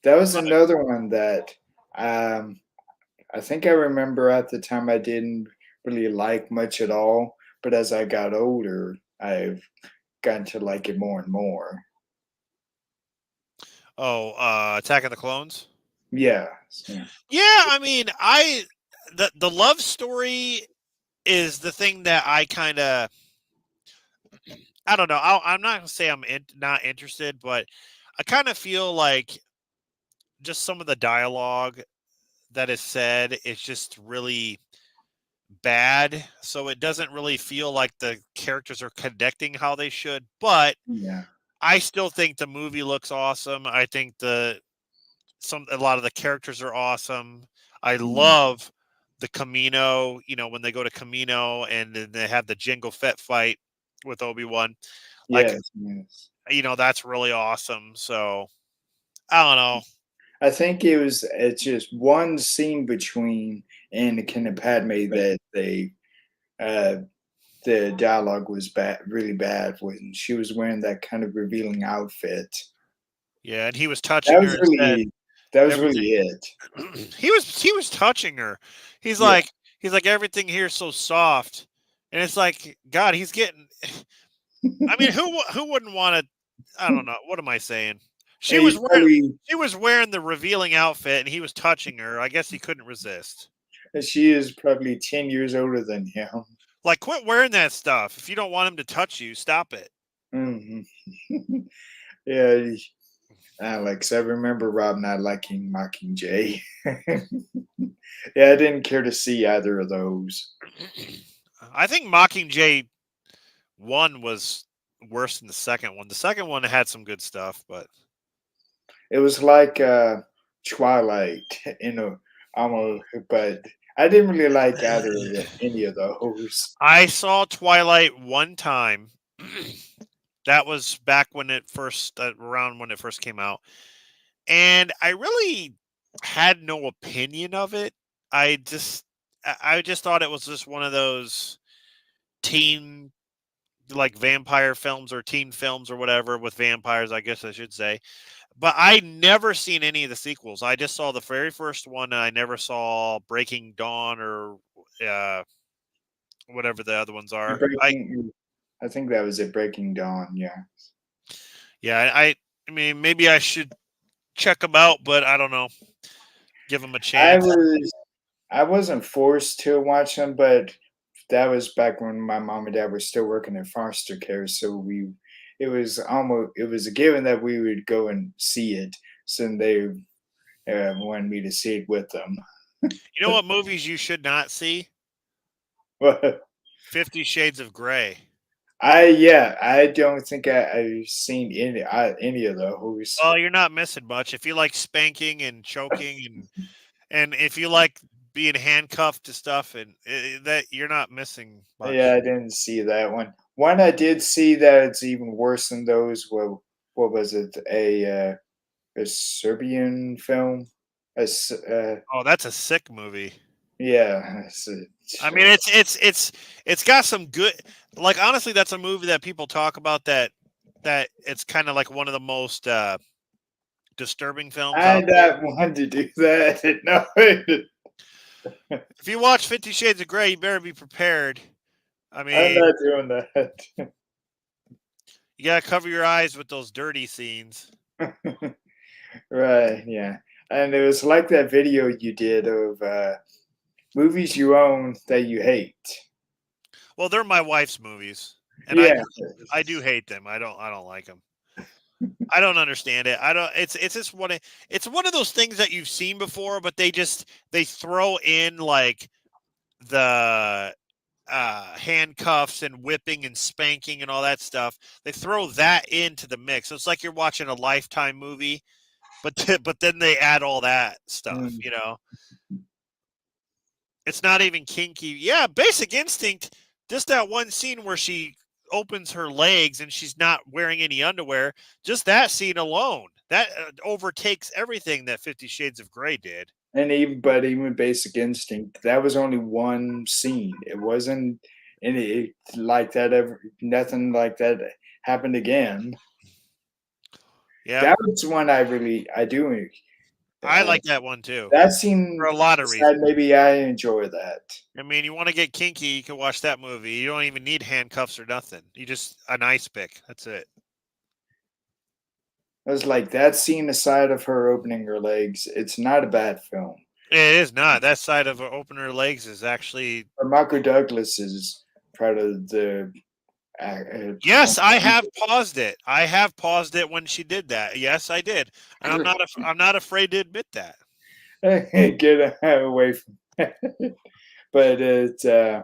S1: That was another one that um, I think I remember at the time I didn't really like much at all, but as I got older, I've gotten to like it more and more.
S2: Oh, Attack of the Clones?
S1: Yeah. Yeah.
S2: Yeah, I mean, the love story is the thing that I kinda I don't know, I'm not gonna say not interested, but I kinda feel like just some of the dialogue that is said is just really bad, so it doesn't really feel like the characters are connecting how they should, but
S1: Yeah.
S2: I still think the movie looks awesome. I think a lot of the characters are awesome. I
S1: Mm.
S2: love the Camino, when they go to Camino and then they have the Jango Fett fight with Obi-Wan. Like,
S1: Yes. Yes.
S2: that's really awesome. So, I don't know.
S1: I think it's just one scene between Anakin and Padme that uh the dialogue was bad, really bad when she was wearing that kind of revealing outfit.
S2: Yeah, and he was
S1: That
S2: touching her
S1: was
S2: and said
S1: really that was
S2: everything.
S1: really it.
S2: He was touching her. He's
S1: Yeah.
S2: like he's like everything here is so soft. And it's like, God, he's getting I mean, who wouldn't want to I don't know. What am I saying? She
S1: And
S2: was
S1: he
S2: wearing
S1: probably
S2: she was wearing the revealing outfit and he was touching her. I guess he couldn't resist.
S1: She is probably 10 years older than him.
S2: Like, quit wearing that stuff. If you don't want him to touch you, stop it.
S1: Hmm. Yeah, Alex, I remember Rob not liking Mockingjay. Yeah, I didn't care to see either of those.
S2: I think Mockingjay 1 was worse than the second one. The second one had some good stuff, but
S1: It was like Twilight, almost, but I didn't really like any of those.
S2: I saw Twilight one time. That was back when it first around when it first came out, and I really had no opinion of it. I just thought it was just one of those teen like vampire films or teen films or whatever with vampires, I guess I should say. But I never seen any of the sequels. I just saw the very first one, and I never saw Breaking Dawn or uh, whatever the other ones are.
S1: I think that was it, Breaking Dawn. Yeah,
S2: Yeah, I mean, maybe I should check them out, but I don't know. Give them a
S1: I
S2: chance.
S1: was I wasn't forced to watch them, but that was back when my mom and dad were still working in foster care. So it was a given that we would go and see it. So they wanted me to see it with them.
S2: You know what movies you should not see?
S1: But
S2: 50 Shades of Grey.
S1: I don't think I've seen any of those.
S2: Oh, you're not missing much. If you like spanking and choking and if you like being handcuffed to stuff and that you're not missing
S1: Yeah, I
S2: much.
S1: didn't see that one. One I did see that it's even worse than those. What was it? A Serbian film?
S2: Oh, that's a sick movie.
S1: Yeah.
S2: I mean, it's got some good. Like honestly, that's a movie that people talk about that it's kind of like one of the most disturbing films
S1: I
S2: out there.
S1: not want to do that. No.
S2: If you watch 50 Shades of Grey, you better be prepared. I
S1: I'm
S2: mean,
S1: not doing that.
S2: you gotta cover your eyes with those dirty scenes.
S1: Right, yeah. And it was like that video you did of movies you own that you hate.
S2: Well, they're my wife's movies, and
S1: Yeah.
S2: I do hate them. I don't like them. I don't understand it. I don't. It's just it's one of those things that you've seen before, but they throw in like the handcuffs and whipping and spanking and all that stuff. They throw that into the mix. So it's like you're watching a Lifetime movie, but but then they add all that stuff.
S1: Mm.
S2: You know, it's not even kinky. Yeah, Basic Instinct. Just that one scene where she opens her legs and she's not wearing any underwear. Just that scene alone that overtakes everything that 50 Shades of Grey did.
S1: And even Basic Instinct, that was only one scene. It wasn't any like that ever. Nothing like that happened again.
S2: Yeah,
S1: That was one I do.
S2: I
S1: Uh,
S2: like that one too
S1: that
S2: for
S1: scene,
S2: a lot of reasons.
S1: maybe I enjoy that.
S2: I mean, you want to get kinky, you can watch that movie. You don't even need handcuffs or nothing. You just an ice pick. That's it.
S1: I was like that scene aside of her opening her legs. It's not a bad film.
S2: It is not. That side of open her legs is actually.
S1: But Michael Douglas is part of the.
S2: Yes, I have paused it. I have paused it when she did that. Yes, I did, and I'm not afraid to admit that.
S1: Get away from. But it's I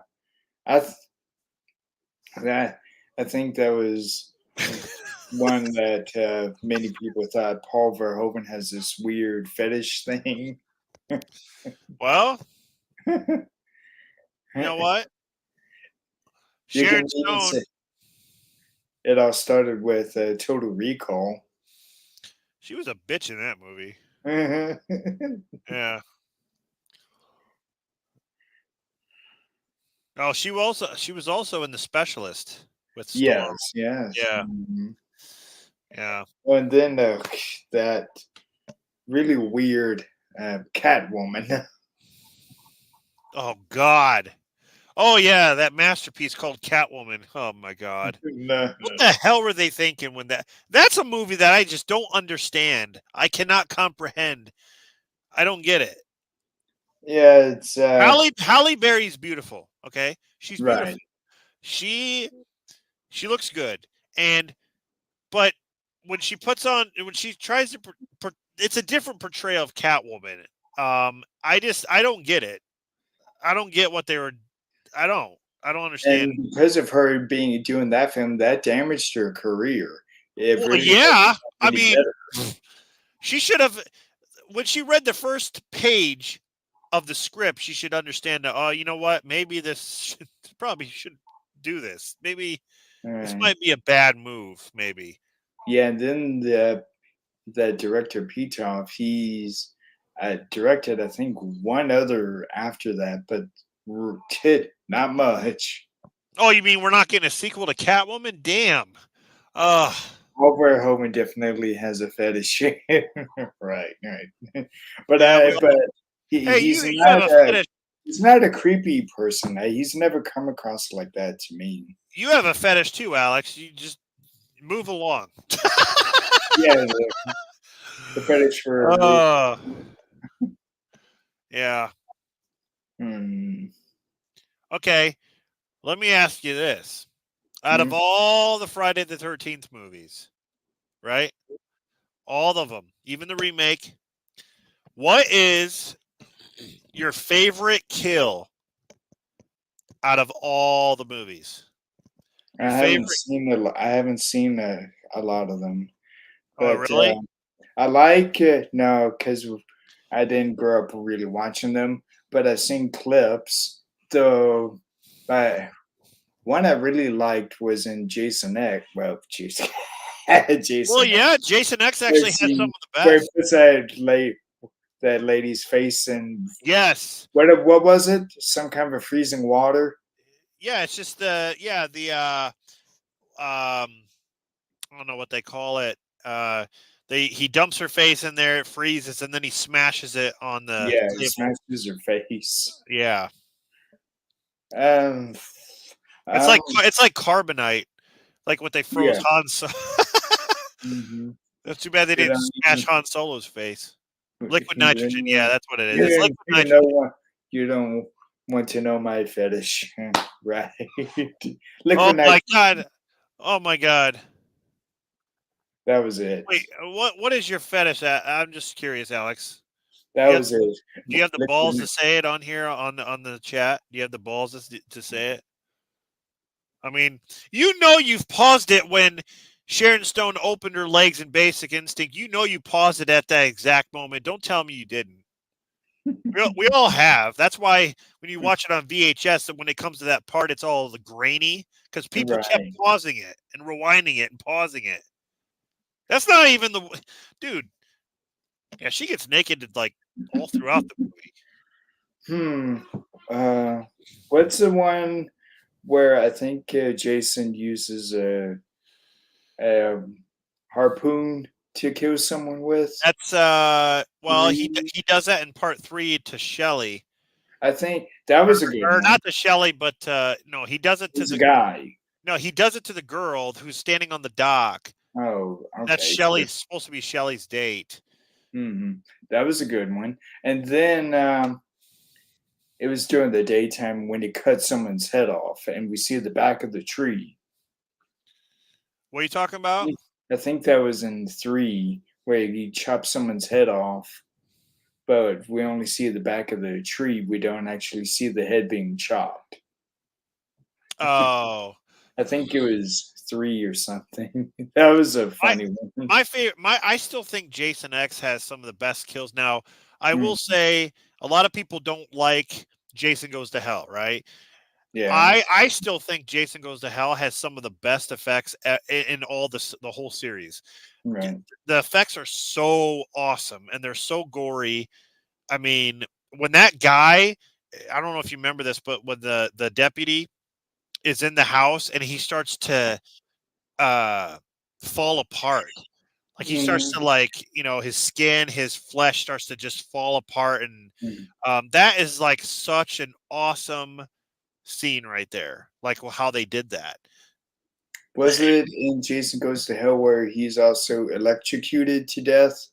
S1: th- that I think that was one that many people thought Paul Verhoeven has this weird fetish thing.
S2: Well, you know what?
S1: You
S2: Sharon
S1: can even
S2: Stone.
S1: say it all started with Total Recall.
S2: She was a bitch in that movie.
S1: Yes,
S2: Yeah. Oh, she was also in The Specialist with Storm.
S1: yes.
S2: Yeah.
S1: Mhm.
S2: Yeah.
S1: And then that really weird Catwoman.
S2: Oh God. Oh yeah, that masterpiece called Catwoman. Oh my God.
S1: No,
S2: What the hell were they thinking when that's a movie that I just don't understand. I cannot comprehend. I don't get it.
S1: Yeah, it's
S2: Halle Berry's beautiful. Okay, she's
S1: right.
S2: beautiful. She she looks good, and but when she tries to, it's a different portrayal of Catwoman. I don't get it. I don't get what they were. I don't. I don't understand
S1: And
S2: it.
S1: because of her being doing that film, that damaged her career. It
S2: Well,
S1: really
S2: yeah.
S1: hasn't
S2: I
S1: gotten any
S2: mean,
S1: better.
S2: she should have, when she read the first page of the script, she should understand that. Oh, you know what? Maybe probably should do this. Maybe this
S1: Right.
S2: might be a bad move. Maybe.
S1: Yeah, and then the director Pitoff, he's directed I think one other after that, but not much.
S2: Oh, you mean we're not getting a sequel to Catwoman? Damn. Uh
S1: Albert Homan definitely has a fetish. Right, right. But
S2: yeah.
S1: but
S2: Hey,
S1: he's
S2: you have
S1: not
S2: a
S1: a
S2: fetish.
S1: he's not a creepy person. He's never come across like that to me.
S2: You have a fetish too, Alex. You just move along.
S1: Yeah, the fetish for move.
S2: Uh, yeah.
S1: Hmm.
S2: Okay. Let me ask you this. Out of
S1: Hmm.
S2: all the Friday the 13th movies, right? All of them, even the remake, what is your favorite kill out of all the movies? Your favorite?
S1: I haven't seen a lot of them,
S2: Oh,
S1: but
S2: really?
S1: I like no, because I didn't grow up really watching them, but I've seen clips. Though, but one I really liked was in Jason X. Well, Jason,
S2: Well,
S1: Jason X.
S2: yeah. Jason X
S1: Where,
S2: actually has some of the
S1: where he
S2: best.
S1: puts that lady's face in
S2: Yes.
S1: what was it? Some kind of a freezing water.
S2: Yeah. It's just I don't know what they call it. He dumps her face in there, it freezes, and then he smashes it on the
S1: Yeah, he
S2: table.
S1: smashes her face.
S2: Yeah,
S1: Um,
S2: it's
S1: um,
S2: like carbonite, like what they froze
S1: yeah.
S2: Han.
S1: Mhm.
S2: That's too bad they
S1: You
S2: didn't
S1: don't
S2: smash
S1: even
S2: Han Solo's face. Liquid
S1: you
S2: nitrogen.
S1: don't
S2: Yeah,
S1: even
S2: that's what it is.
S1: you
S2: It's
S1: don't
S2: liquid
S1: even know
S2: nitrogen.
S1: what you don't want to know my fetish, right?
S2: Oh
S1: Liquid
S2: my
S1: nitrogen.
S2: god. Oh my god.
S1: That was it.
S2: Wait, what is your fetish? I'm just curious, Alex.
S1: That
S2: Do you have
S1: was it.
S2: do you have the balls
S1: Liquid.
S2: to say it on here on the chat? Do you have the balls to say it? I mean, you know you've paused it when Sharon Stone opened her legs in Basic Instinct. You know you paused it at that exact moment. Don't tell me you didn't. We all have. That's why when you watch it on VHS, and when it comes to that part, it's all the grainy because people kept
S1: Right.
S2: pausing it and rewinding it and pausing it. That's not even the dude. Yeah, she gets naked like all throughout the movie.
S1: Hmm. Uh, what's the one where I think Jason uses a harpoon to kill someone with?
S2: That's well,
S1: Three.
S2: he does that in part 3 to Shelley.
S1: I think that
S2: Or,
S1: was a good
S2: or
S1: one.
S2: not to Shelley, but no, he does it
S1: It
S2: to
S1: was a
S2: the
S1: guy.
S2: no, he does it to the girl who's standing on the dock.
S1: Oh,
S2: That's
S1: okay. So,
S2: Shelley's supposed to be Shelley's date.
S1: that was a good one. And then it was during the daytime when he cut someone's head off, and we see the back of the tree.
S2: What are you talking about?
S1: I think that was in three, where he chopped someone's head off, but we only see the back of the tree. We don't actually see the head being chopped.
S2: Oh,
S1: I think it was three or something. That was a
S2: I
S1: funny one.
S2: my favorite. I still think Jason X has some of the best kills. Now, I
S1: Mm,
S2: will say a lot of people don't like Jason Goes to Hell, right?
S1: yeah,
S2: I still think Jason Goes to Hell has some of the best effects in all the whole series.
S1: right.
S2: The effects are so awesome and they're so gory. I mean, when that guy, I don't know if you remember this, but when the deputy is in the house and he starts to uh fall apart. Like he starts
S1: Mhm,
S2: to like, his skin, his flesh starts to just fall apart and
S1: mhm.
S2: that is like such an awesome scene right there. Like how they did that.
S1: Was it in Jason Goes to Hell where he's also electrocuted to death?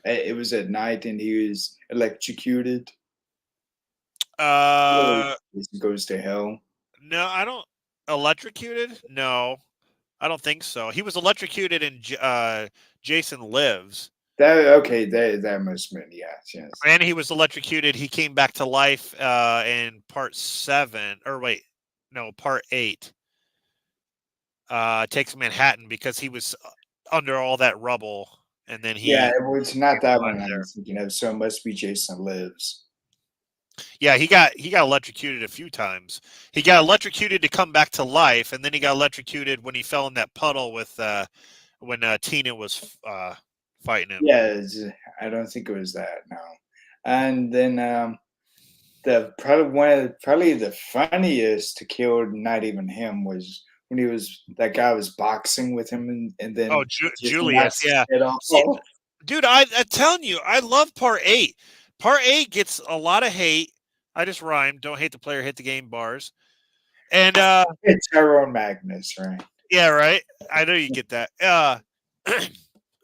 S1: It was at night, and he was electrocuted. Or
S2: Uh,
S1: Jason Goes to Hell.
S2: no, I don't. Electrocuted? No, I don't think so. He was electrocuted in Jason Lives,
S1: That okay? That must have been, yes, yes.
S2: and he was electrocuted. He came back to life in part 7, or wait, no, part 8. Takes Manhattan because he was under all that rubble, and then
S1: Yeah,
S2: he
S1: it was not
S2: came
S1: that
S2: alive
S1: one I
S2: there.
S1: was thinking of. So it must be Jason Lives.
S2: Yeah, he got electrocuted a few times. He got electrocuted to come back to life, and then he got electrocuted when he fell in that puddle with when Tina was fighting him.
S1: Yeah, I don't think it was that. No, and then the probably probably the funniest to kill, not even him, was when that guy was boxing with him, and
S2: Oh,
S1: then just
S2: Julius,
S1: knocks his
S2: yeah.
S1: head off.
S2: See, dude, I'm telling you, I love part 8. Part 8 gets a lot of hate. I just rhymed. Don't hate the player, hit the game bars. And
S1: It's Tyrone Magnus, right?
S2: yeah, right. I know you get that.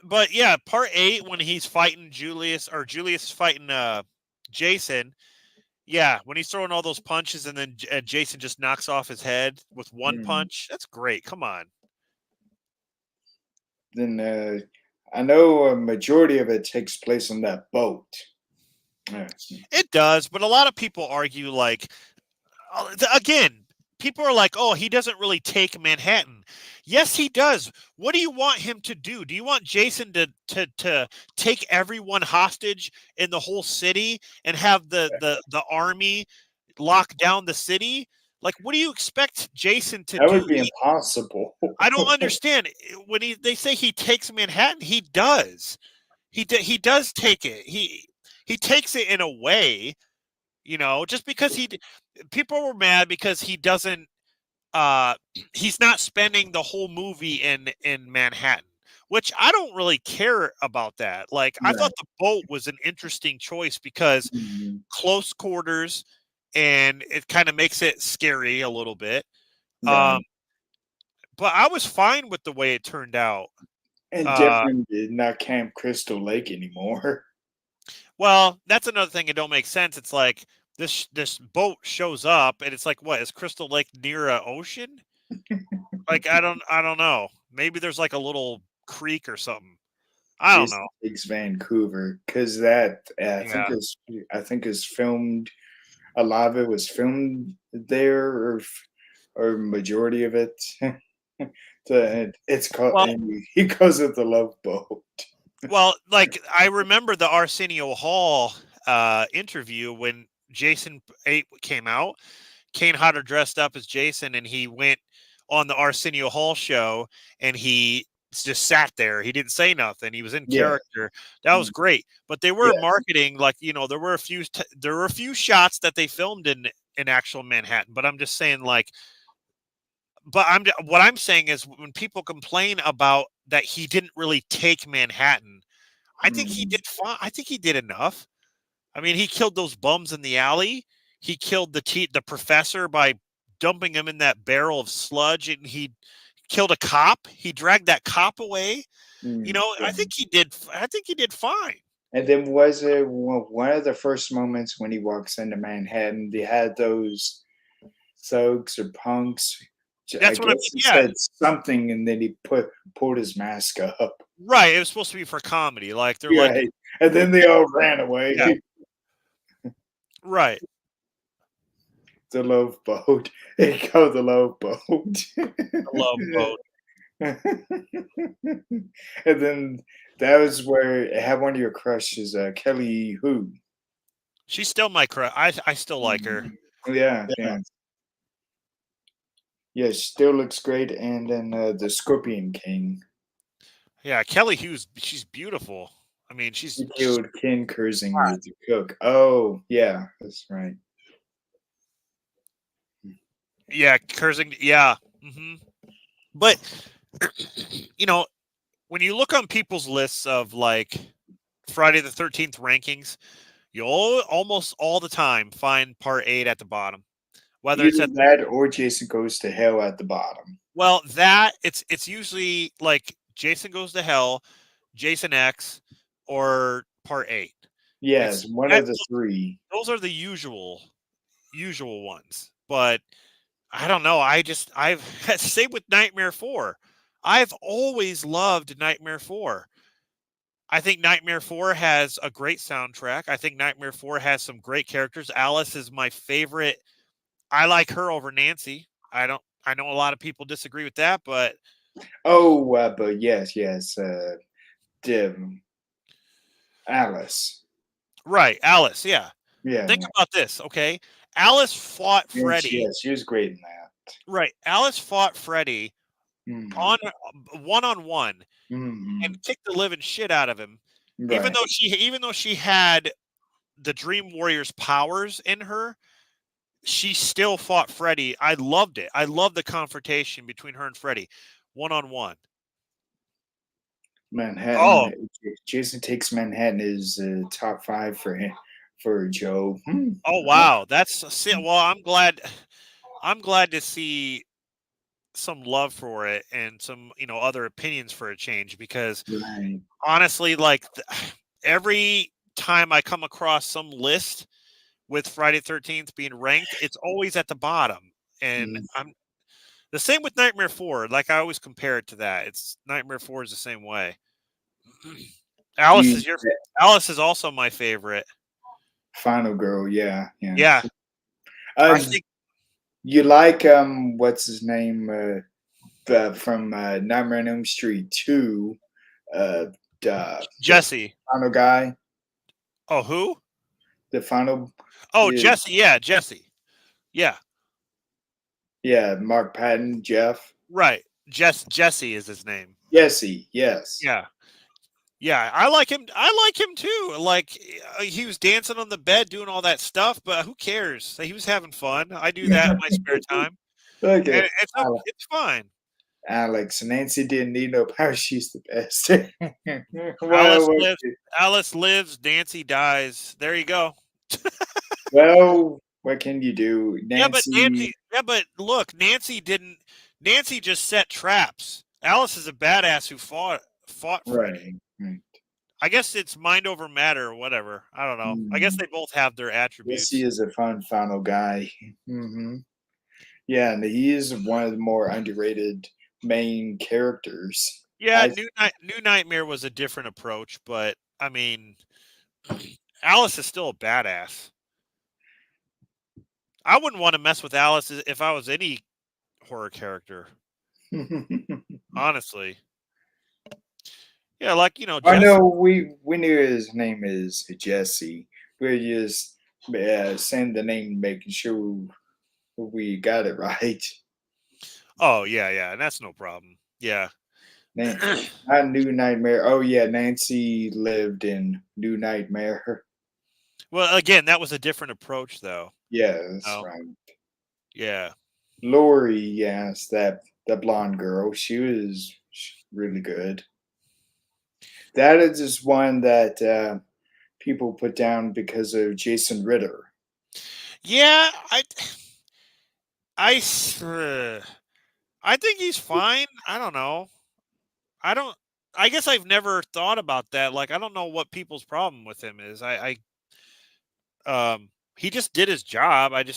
S2: But yeah, part 8 when he's fighting Julius, or Julius is fighting Jason. Yeah, when he's throwing all those punches and then Jason just knocks off his head with one
S1: Mm.
S2: punch. That's great. Come on.
S1: Then I know a majority of it takes place on that boat. Uh,
S2: It does, but a lot of people argue like again, people are like, "Oh, he doesn't really take Manhattan." Yes, he does. What do you want him to do? Do you want Jason to take everyone hostage in the whole city and have the army lock down the city? Like, what do you expect Jason to
S1: that would
S2: do?
S1: be impossible.
S2: I don't understand. When they say he takes Manhattan, he does. He does take it. He takes it in a way, just because people were mad because he doesn't uh he's not spending the whole movie in Manhattan, which I don't really care about that. Like, I thought
S1: Right.
S2: the boat was an interesting choice because
S1: Mhm.
S2: close quarters, and it kind of makes it scary a little bit. Um
S1: Right.
S2: but I was fine with the way it turned out.
S1: And
S2: Uh
S1: different, not Camp Crystal Lake anymore.
S2: well, that's another thing that don't make sense. It's like this boat shows up and it's like, what, is Crystal Lake near a ocean? Like, I don't know. Maybe there's like a little creek or something. I don't know.
S1: Jason Takes Vancouver, because that
S2: Yeah.
S1: I think is filmed. A lot of it was filmed there, or majority of it. It's called,
S2: Well,
S1: and he calls it the Love Boat.
S2: like, I remember the Arsenio Hall interview when Jason 8 came out. Kane Hodder dressed up as Jason, and he went on the Arsenio Hall show, and he just sat there. He didn't say nothing. He was in
S1: Yeah,
S2: character. That was
S1: mm,
S2: great. But they were
S1: yeah,
S2: marketing, like, there were a few shots that they filmed in actual Manhattan. But I'm just saying, like, what I'm saying is, when people complain about that he didn't really take Manhattan, I think he
S1: mm,
S2: did fine. I think he did enough. I mean, he killed those bums in the alley. He killed the professor by dumping him in that barrel of sludge, and he killed a cop. He dragged that cop away. I
S1: yeah.
S2: think he did. I think he did fine.
S1: And then was it one of the first moments when he walks into Manhattan? They had those thugs or punks. I
S2: That's what I
S1: guess
S2: mean.
S1: he
S2: Yeah,
S1: said something, and then he pulled his mask up.
S2: right. It was supposed to be for comedy. Like, they're like,
S1: Right, and then they all ran
S2: yeah,
S1: away.
S2: right.
S1: The Love Boat. They called the Love Boat.
S2: The Love Boat.
S1: And then that was where it had one of your crushes, Kelly Who.
S2: She's still my crush. I still like her.
S1: Mhm. Yeah,
S2: Yeah.
S1: yeah. Yeah, she still looks great, and then, the Scorpion King.
S2: Yeah, Kelly Hughes. She's beautiful. I mean,
S1: He
S2: she's
S1: killed Ken Kersinger,
S2: hot.
S1: the cook. Oh, yeah, that's right.
S2: Yeah, Kurzing. Yeah. But you know, when you look on people's lists of, like, Friday the 13th rankings, you'll almost all the time find part 8 at the bottom. Whether it's
S1: Either
S2: at
S1: that or Jason Goes to Hell at the bottom.
S2: well, that it's usually like Jason Goes to Hell, Jason X, or part 8.
S1: Yes,
S2: It's
S1: one
S2: that,
S1: of the three.
S2: those are the usual ones. But I don't know. I've same with Nightmare 4. I've always loved Nightmare 4. I think Nightmare 4 has a great soundtrack. I think Nightmare 4 has some great characters. Alice is my favorite. I like her over Nancy. I know a lot of people disagree with that, but
S1: Oh, but yes, yes, Dim, Alice.
S2: right, Alice, yeah.
S1: Yeah,
S2: Think about this, okay? Alice fought Freddy.
S1: yes, she was great in that.
S2: Right. Alice fought Freddy
S1: Mm-hmm.
S2: on one-on-one
S1: Mm-hmm.
S2: and kicked the living shit out of him.
S1: Right.
S2: Even though she had the Dream Warrior's powers in her, she still fought Freddy. I loved it. I loved the confrontation between her and Freddy, one on one. Oh,
S1: Manhattan. Jason Takes Manhattan is top five for him for Joe.
S2: oh wow, well. I'm glad to see some love for it and some other opinions for a change because
S1: Right.
S2: honestly, like every time I come across some list with Friday 13th being ranked, it's always at the bottom, and
S1: Mm.
S2: I'm the same with Nightmare 4. Like I always compare it to that. It's Nightmare 4 is the same way. Alice
S1: You
S2: is your Alice is also my favorite.
S1: Final Girl. Yeah, yeah.
S2: Yeah, I
S1: Um,
S2: think
S1: you like what's his name from Nightmare on Elm Street 2? Uh, the
S2: Jesse.
S1: final guy,
S2: Oh, who?
S1: the final.
S2: Oh,
S1: Yeah,
S2: Jesse. Yeah, Jesse. Yeah,
S1: yeah, Mark Patton, Jeff,
S2: right. Jesse is his name.
S1: Jesse. Yes.
S2: Yeah. Yeah, I like him. I like him too. Like he was dancing on the bed, doing all that stuff, but who cares? He was having fun. I do that in my spare time,
S1: Okay.
S2: and it's okay. It's fine.
S1: Alex, Nancy didn't need no power. She's the best.
S2: Alice
S1: well,
S2: lives. Alice lives. Nancy dies. There you go.
S1: what can you do?
S2: Yeah, but
S1: Nancy,
S2: Nancy. Yeah, but look, Nancy didn't. Nancy just set traps. Alice is a badass who fought Freddy.
S1: right. Right.
S2: I guess it's mind over matter or whatever. I don't know. I guess
S1: Mm.
S2: they both have their
S1: Jesse
S2: attributes.
S1: is a fun final guy. Yeah, and he is one of the more underrated main characters.
S2: Yeah,
S1: I
S2: New Nightmare was a different approach, but I mean, Alice is still a badass. I wouldn't want to mess with Alice if I was any horror character, honestly. Yeah, like
S1: I
S2: Jesse.
S1: know we knew his name is Jesse. We're just saying the name, making sure we got it right.
S2: Oh yeah, yeah, and that's no problem. Yeah.
S1: Not New Nightmare. Oh yeah, Nancy lived in New Nightmare.
S2: Well, again, that was a different approach, though.
S1: Yeah, that's
S2: Oh,
S1: right.
S2: yeah.
S1: Lori, yes, that blonde girl. She was really good. That is just one that people put down because of Jason Ritter.
S2: Yeah, I, s- uh, I think he's fine. I don't know. I don't. I guess I've never thought about that. Like, I don't know what people's problem with him is. He just did his job. I don't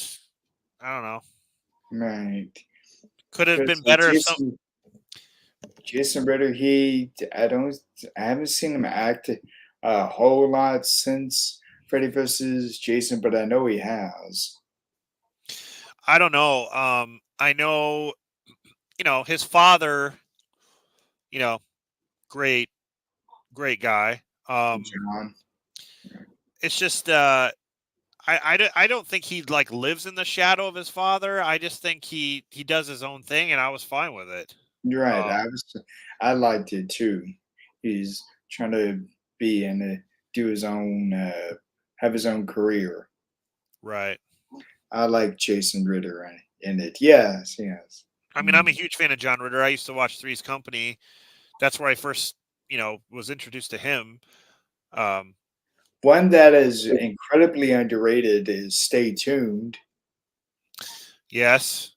S2: know.
S1: Right.
S2: Could have
S1: Because
S2: been better if some.
S1: Jason Ritter, I haven't seen him act a whole lot since Freddy vs. Jason, but I know he has.
S2: I don't know. I know. His father. You know, great, great guy.
S1: John.
S2: It's just. I don't think he like lives in the shadow of his father. I just think he does his own thing, and I was fine with it.
S1: You're right.
S2: Um,
S1: I liked it too. He's trying to be and do his own have his own career.
S2: right.
S1: I like Jason Ritter in it. Yes, yes.
S2: I mean, I'm a huge fan of John Ritter. I used to watch Three's Company. That's where I first, was introduced to him. Um,
S1: One that is incredibly underrated is Stay Tuned,
S2: yes,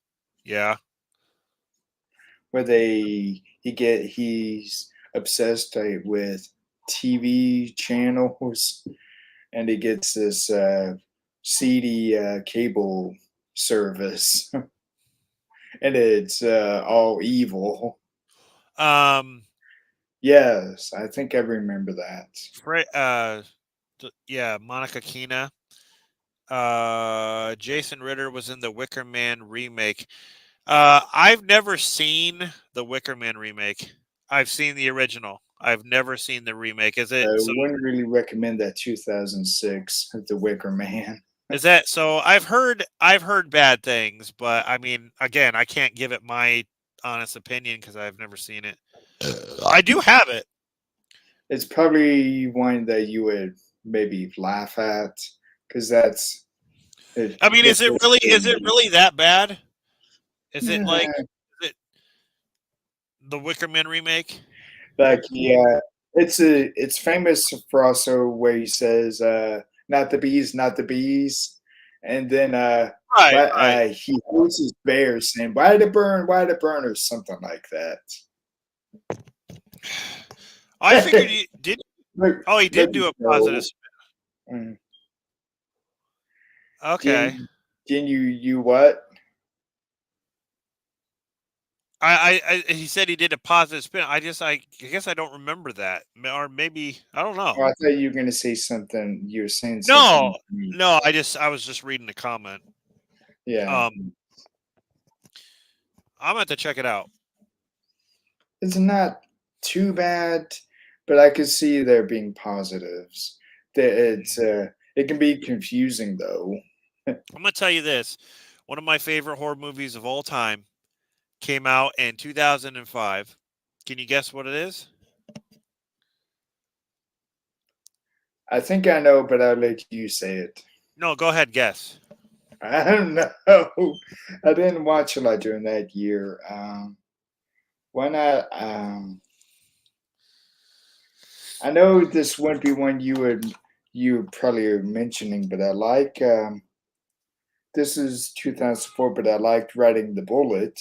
S2: yeah,
S1: where he's obsessed with TV channels, and he gets this seedy cable service, and it's all evil.
S2: Um,
S1: Yes, I think I remember that.
S2: yeah, Monica Keena. Jason Ritter was in the Wicker Man remake. I've never seen the Wicker Man remake. I've seen the original. I've never seen the remake. Is it
S1: I
S2: so?
S1: wouldn't really recommend that 2006 The Wicker Man.
S2: Is that so? I've heard bad things, but I mean, again, I can't give it my honest opinion because I've never seen it. I do have it.
S1: It's probably one that you would maybe laugh at because that's it,
S2: I mean,
S1: it's a
S2: is it
S1: silly
S2: really that bad? Is it like
S1: movie.
S2: is it the Wicker Man remake?
S1: Like yeah, it's famous for also where he says not the bees, not the bees, and then
S2: Right,
S1: but
S2: right.
S1: he holds his bear saying why the burn, why the burn, or something like
S2: I figured
S1: that.
S2: he did.
S1: look,
S2: Oh, he
S1: look
S2: did do a positive.
S1: so mm,
S2: Okay.
S1: didn't you what?
S2: He said he did a positive spin. I guess I don't remember that, or maybe I don't know.
S1: Oh, I thought you were gonna say something. You were saying something.
S2: No, no. I was just reading the comment.
S1: Yeah,
S2: Um, I'm going to check it out.
S1: it's not too bad, but I could see there being positives. That it can be confusing though.
S2: I'm going to tell you this: one of my favorite horror movies of all time came out in 2005. Can you guess what it is?
S1: I think I know, but I'll let you say it.
S2: No, go ahead, guess.
S1: I don't know. I didn't watch a lot during that year. Why not? I know this wouldn't be one you probably are mentioning, but I like this is 2004, but I liked Riding the Bullet.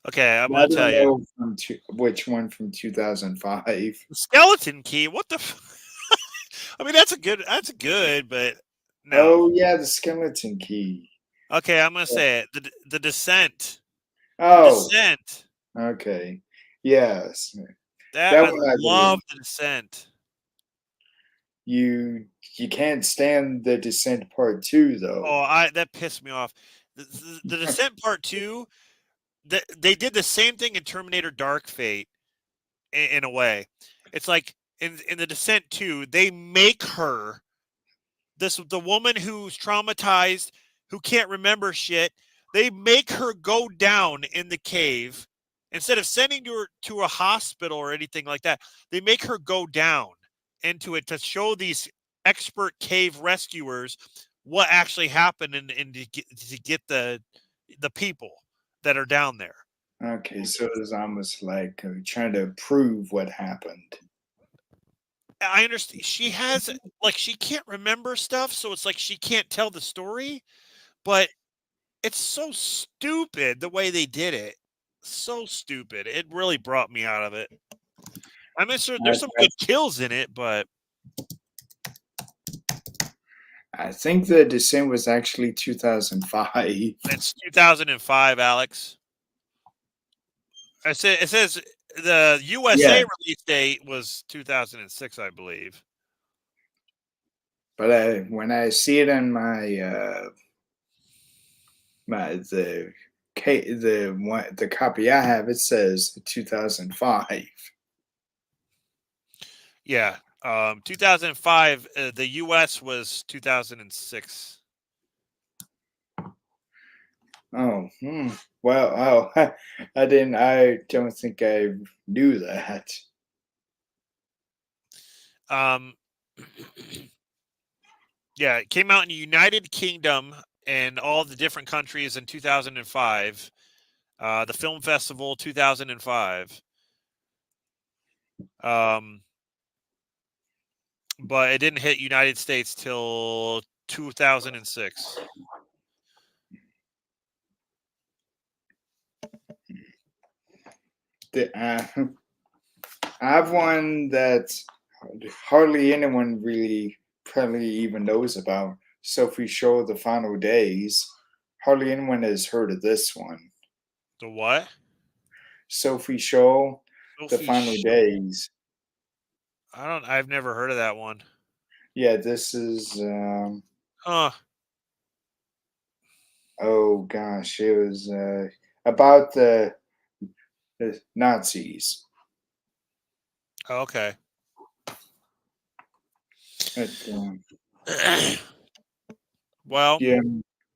S2: Okay, I'm
S1: But I
S2: going to tell
S1: don't
S2: you.
S1: know which one from 2005.
S2: The Skeleton Key. What the? I mean, that's a good. That's good, but no.
S1: Oh yeah, the Skeleton Key.
S2: Okay, I'm going to
S1: Yeah.
S2: say it. The Descent. The
S1: Oh,
S2: Descent.
S1: okay. Yes,
S2: That
S1: that
S2: I
S1: one I
S2: love
S1: really
S2: the Descent.
S1: you you can't stand the Descent Part Two though.
S2: Oh, I that pissed me off. The Descent Part Two. They did the same thing in Terminator Dark Fate in a way. It's like in the Descent 2, they make her the woman who's traumatized, who can't remember shit. They make her go down in the cave instead of sending her to a hospital or anything like that. They make her go down into it to show these expert cave rescuers what actually happened and to get the people that are down there.
S1: Okay, so it's almost like trying to prove what happened.
S2: I understand she has like she can't remember stuff, so it's like she can't tell the story, but it's so stupid the way they did it. So stupid. It really brought me out of it. I mean, sure,
S1: I,
S2: there's some good kills in it, but
S1: I think the Descent was actually 2005.
S2: it's 2005, Alex. It says the USA
S1: Yeah,
S2: release date was 2006, I believe.
S1: but when I see it in my the copy I have, it says 2005.
S2: Yeah. 2005, the US was 2006.
S1: Oh, well, oh, I didn't. I don't think I knew that.
S2: Um, yeah, it came out in the United Kingdom and all the different countries in 2005. The film festival 2005. Um, but it didn't hit United States till 2006.
S1: The, I have one that hardly anyone really probably even knows about. Sophie Show The Final Days. Hardly anyone has heard of this one.
S2: The what?
S1: Sophie Show The
S2: Sophie
S1: Final
S2: Show.
S1: Days.
S2: I've never heard of that one.
S1: Yeah, this is
S2: Huh.
S1: oh gosh, it was about the Nazis.
S2: Okay.
S1: But,
S2: Well,
S1: yeah,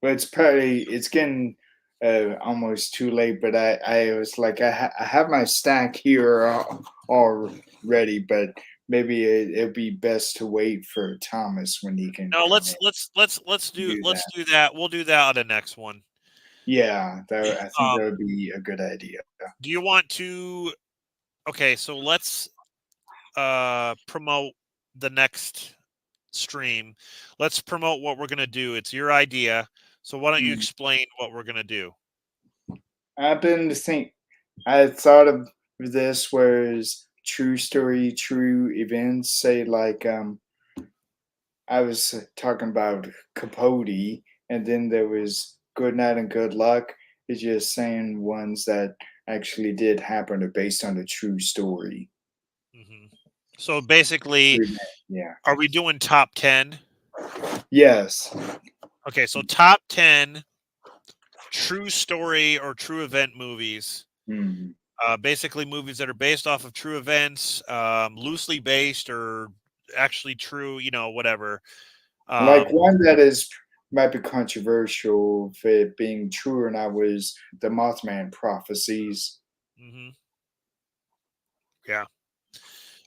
S1: but it's getting almost too late. But I was like I have my stack here already, but maybe it'd be best to wait for Thomas when he can
S2: no,
S1: come in
S2: let's
S1: and
S2: do
S1: do
S2: let's
S1: that.
S2: do that. We'll do that on the next one.
S1: Yeah, I think that
S2: Um,
S1: would be a good idea.
S2: do you want to okay, so let's promote the next stream. Let's promote what we're gonna do. It's your idea. So why don't you
S1: Mm.
S2: explain what we're gonna do?
S1: I've been to think. I thought of this whereas true story, true events. Say like I was talking about Capote, and then there was Good Night and Good Luck. It's just saying ones that actually did happen are based on a true story.
S2: Hmm. So basically,
S1: Yeah.
S2: are we doing top 10?
S1: Yes.
S2: Okay, so top 10 true story or true event movies.
S1: Mhm.
S2: Basically, movies that are based off of true events, loosely based or actually true, whatever.
S1: Like
S2: Um,
S1: one that is might be controversial if it being true or not was the Mothman prophecies.
S2: mhm, yeah.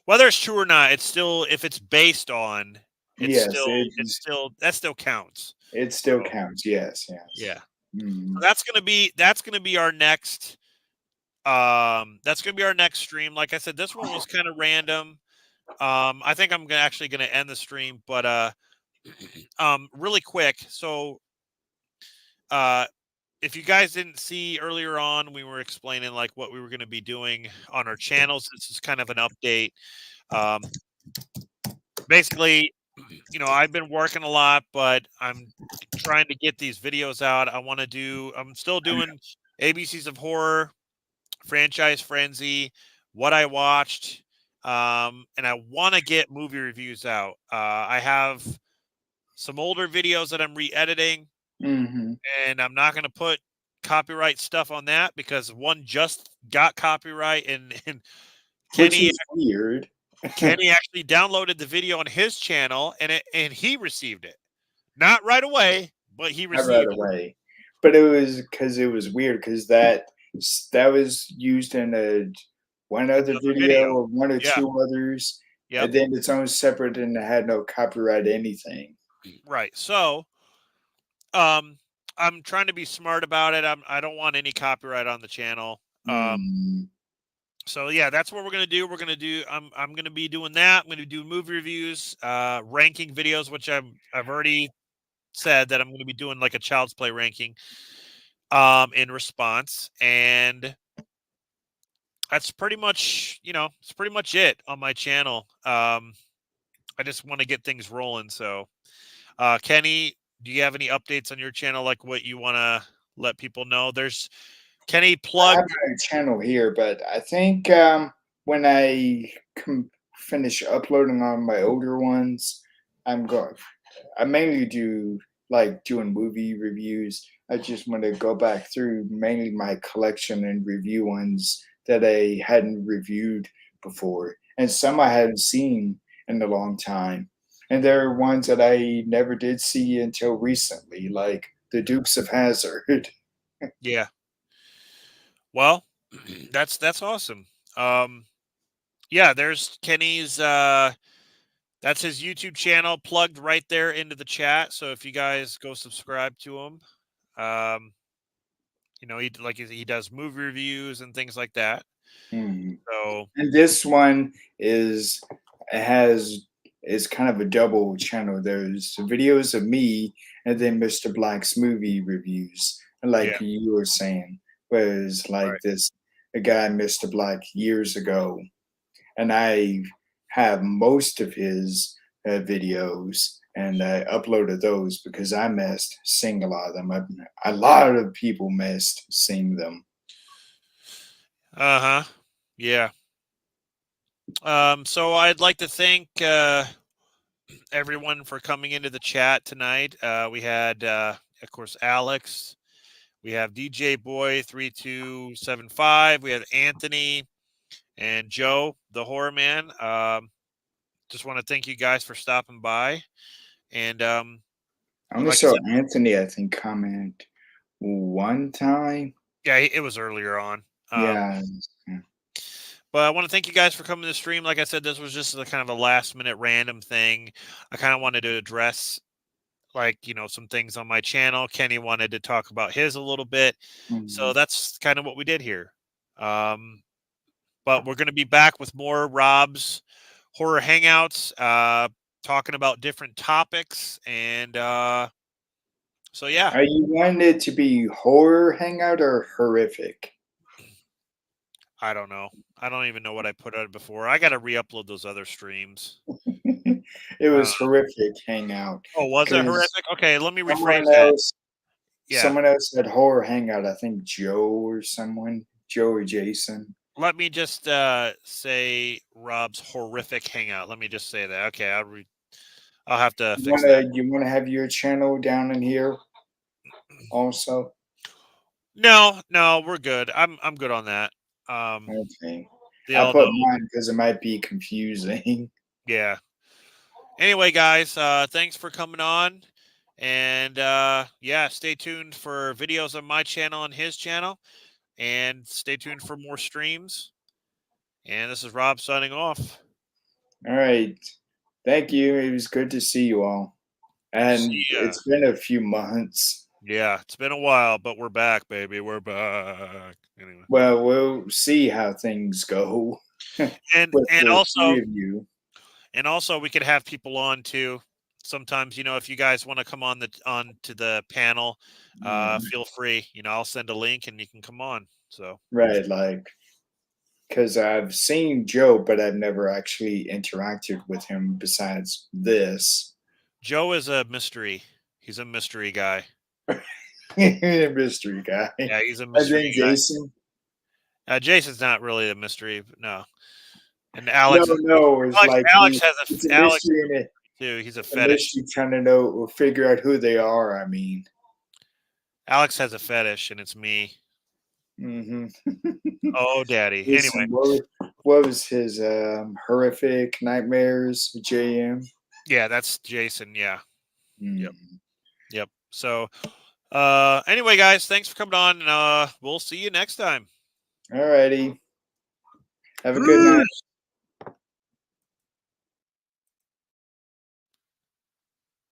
S2: Whether it's true or not, it's still if it's based on,
S1: Yes,
S2: that still counts.
S1: it still
S2: So
S1: counts. Yes, yes.
S2: yeah, so
S1: Mhm.
S2: that's gonna be our next. That's gonna be our next stream. Like I said, this one was kind of random. I think I'm actually gonna end the stream, but really quick. So uh, if you guys didn't see earlier on, we were explaining like what we were going to be doing on our channels. This is kind of an update. Um, basically, I've been working a lot, but I'm trying to get these videos out. I'm still doing ABCs of Horror, Franchise Frenzy, what I watched, and I want to get movie reviews out. I have some older videos that I'm re-editing,
S1: Mhm.
S2: and I'm not going to put copyright stuff on that because one just got copyright, and
S1: Which
S2: Kenny
S1: is weird.
S2: Kenny actually downloaded the video on his channel, and he received it. Not right away, but he
S1: Not right
S2: received it.
S1: away. But it was because it was weird because that was used in a one other
S2: Another
S1: video
S2: video.
S1: or one or
S2: Yeah.
S1: two others,
S2: Yep.
S1: and then its own separate and it had no copyright anything.
S2: Right. So, um, I'm trying to be smart about it. I don't want any copyright on the channel.
S1: Mm.
S2: So yeah, that's what we're gonna do. I'm gonna be doing that. I'm gonna do movie reviews, ranking videos, which I've already said that I'm gonna be doing like a Child's Play ranking, in response, and that's pretty much it's pretty much it on my channel. I just want to get things rolling. So, Kenny, do you have any updates on your channel, like what you want to let people know? There's Kenny
S1: I have
S2: plugged.
S1: my channel here, but I think when I finish uploading on my older ones, I'm going. I mainly do like doing movie reviews. I just want to go back through mainly my collection and review ones that I hadn't reviewed before, and some I hadn't seen in a long time. And there are ones that I never did see until recently, like the Dukes of Hazzard.
S2: Yeah. Well, that's awesome. Um, yeah, there's Kenny's. That's his YouTube channel plugged right there into the chat. So if you guys go subscribe to him, um, he does movie reviews and things like that.
S1: Hmm.
S2: So
S1: And this one is has is kind of a double channel. There's videos of me and then Mr. Black's movie reviews,
S2: yeah,
S1: like you were saying. Whereas like
S2: right.
S1: this a guy Mr. Black years ago. and I have most of his videos, and I uploaded those because I missed seeing a lot of them. A lot of people missed seeing them.
S2: Uh-huh. Yeah. So I'd like to thank everyone for coming into the chat tonight. We had, of course, Alex. We have DJ Boy 3275. We have Anthony and Joe, the Horror Man. Just want to thank you guys for stopping by. And
S1: I only
S2: like I
S1: saw
S2: said,
S1: Anthony, I think, comment one time.
S2: yeah, it was earlier on.
S1: Yeah.
S2: But I want to thank you guys for coming to the stream. Like I said, this was just a kind of a last minute random thing. I kind of wanted to address, like, some things on my channel. Kenny wanted to talk about his a little bit. So that's kind of what we did here. But we're going to be back with more Rob's horror hangouts, talking about different topics. And so, yeah.
S1: Are you wanting it to be horror hangout or horrific?
S2: I don't know. I don't even know what I put out before. I got to re-upload those other streams.
S1: It was horrific hangout.
S2: Oh, was it
S1: Because
S2: horrific? Okay, let me rephrase
S1: someone
S2: that.
S1: else,
S2: Yeah.
S1: someone else said horror hangout. I think Joe or someone, Joe or Jason.
S2: Let me just say Rob's horrific hangout. Let me just say that. Okay, I'll have to fix that.
S1: You wanna have your channel down in here also?
S2: No, we're good. I'm good on that.
S1: Okay.
S2: They
S1: I
S2: all
S1: put
S2: know.
S1: mine because it might be confusing.
S2: Yeah. Anyway, guys, thanks for coming on. And yeah, stay tuned for videos on my channel and his channel. And stay tuned for more streams. And this is Rob signing off.
S1: All right. Thank you. It was good to see you all.
S2: See
S1: And
S2: ya.
S1: it's been a few months.
S2: Yeah, it's been a while, but we're back, baby. We're back. Anyway.
S1: Well, we'll see how things go with
S2: And
S1: the
S2: also,
S1: three of you.
S2: and also we could have people on too. Sometimes, if you guys want to come on to the panel, feel free. I'll send a link and you can come on. So
S1: Right, like, because I've seen Joe, but I've never actually interacted with him besides this.
S2: Joe is a mystery. He's a mystery guy.
S1: Mystery guy.
S2: Yeah, he's a
S1: And
S2: mystery
S1: then
S2: guy.
S1: Jason.
S2: Jason's not really a mystery, no. And
S1: No,
S2: Alex,
S1: no, it's like
S2: Alex has
S1: it's a
S2: Alex
S1: mystery and
S2: too. He's a
S1: a
S2: fetish.
S1: mystery trying to know or figure out who they are. I mean,
S2: Alex has a fetish, and it's me.
S1: mm-hmm.
S2: Oh, daddy.
S1: Listen,
S2: Anyway,
S1: what was his horrific nightmares? JM.
S2: yeah, that's Jason. Yeah. Yep.
S1: Mm.
S2: Yep. So, anyway, guys, thanks for coming on, and we'll see you next time.
S1: Alrighty. Have a good night.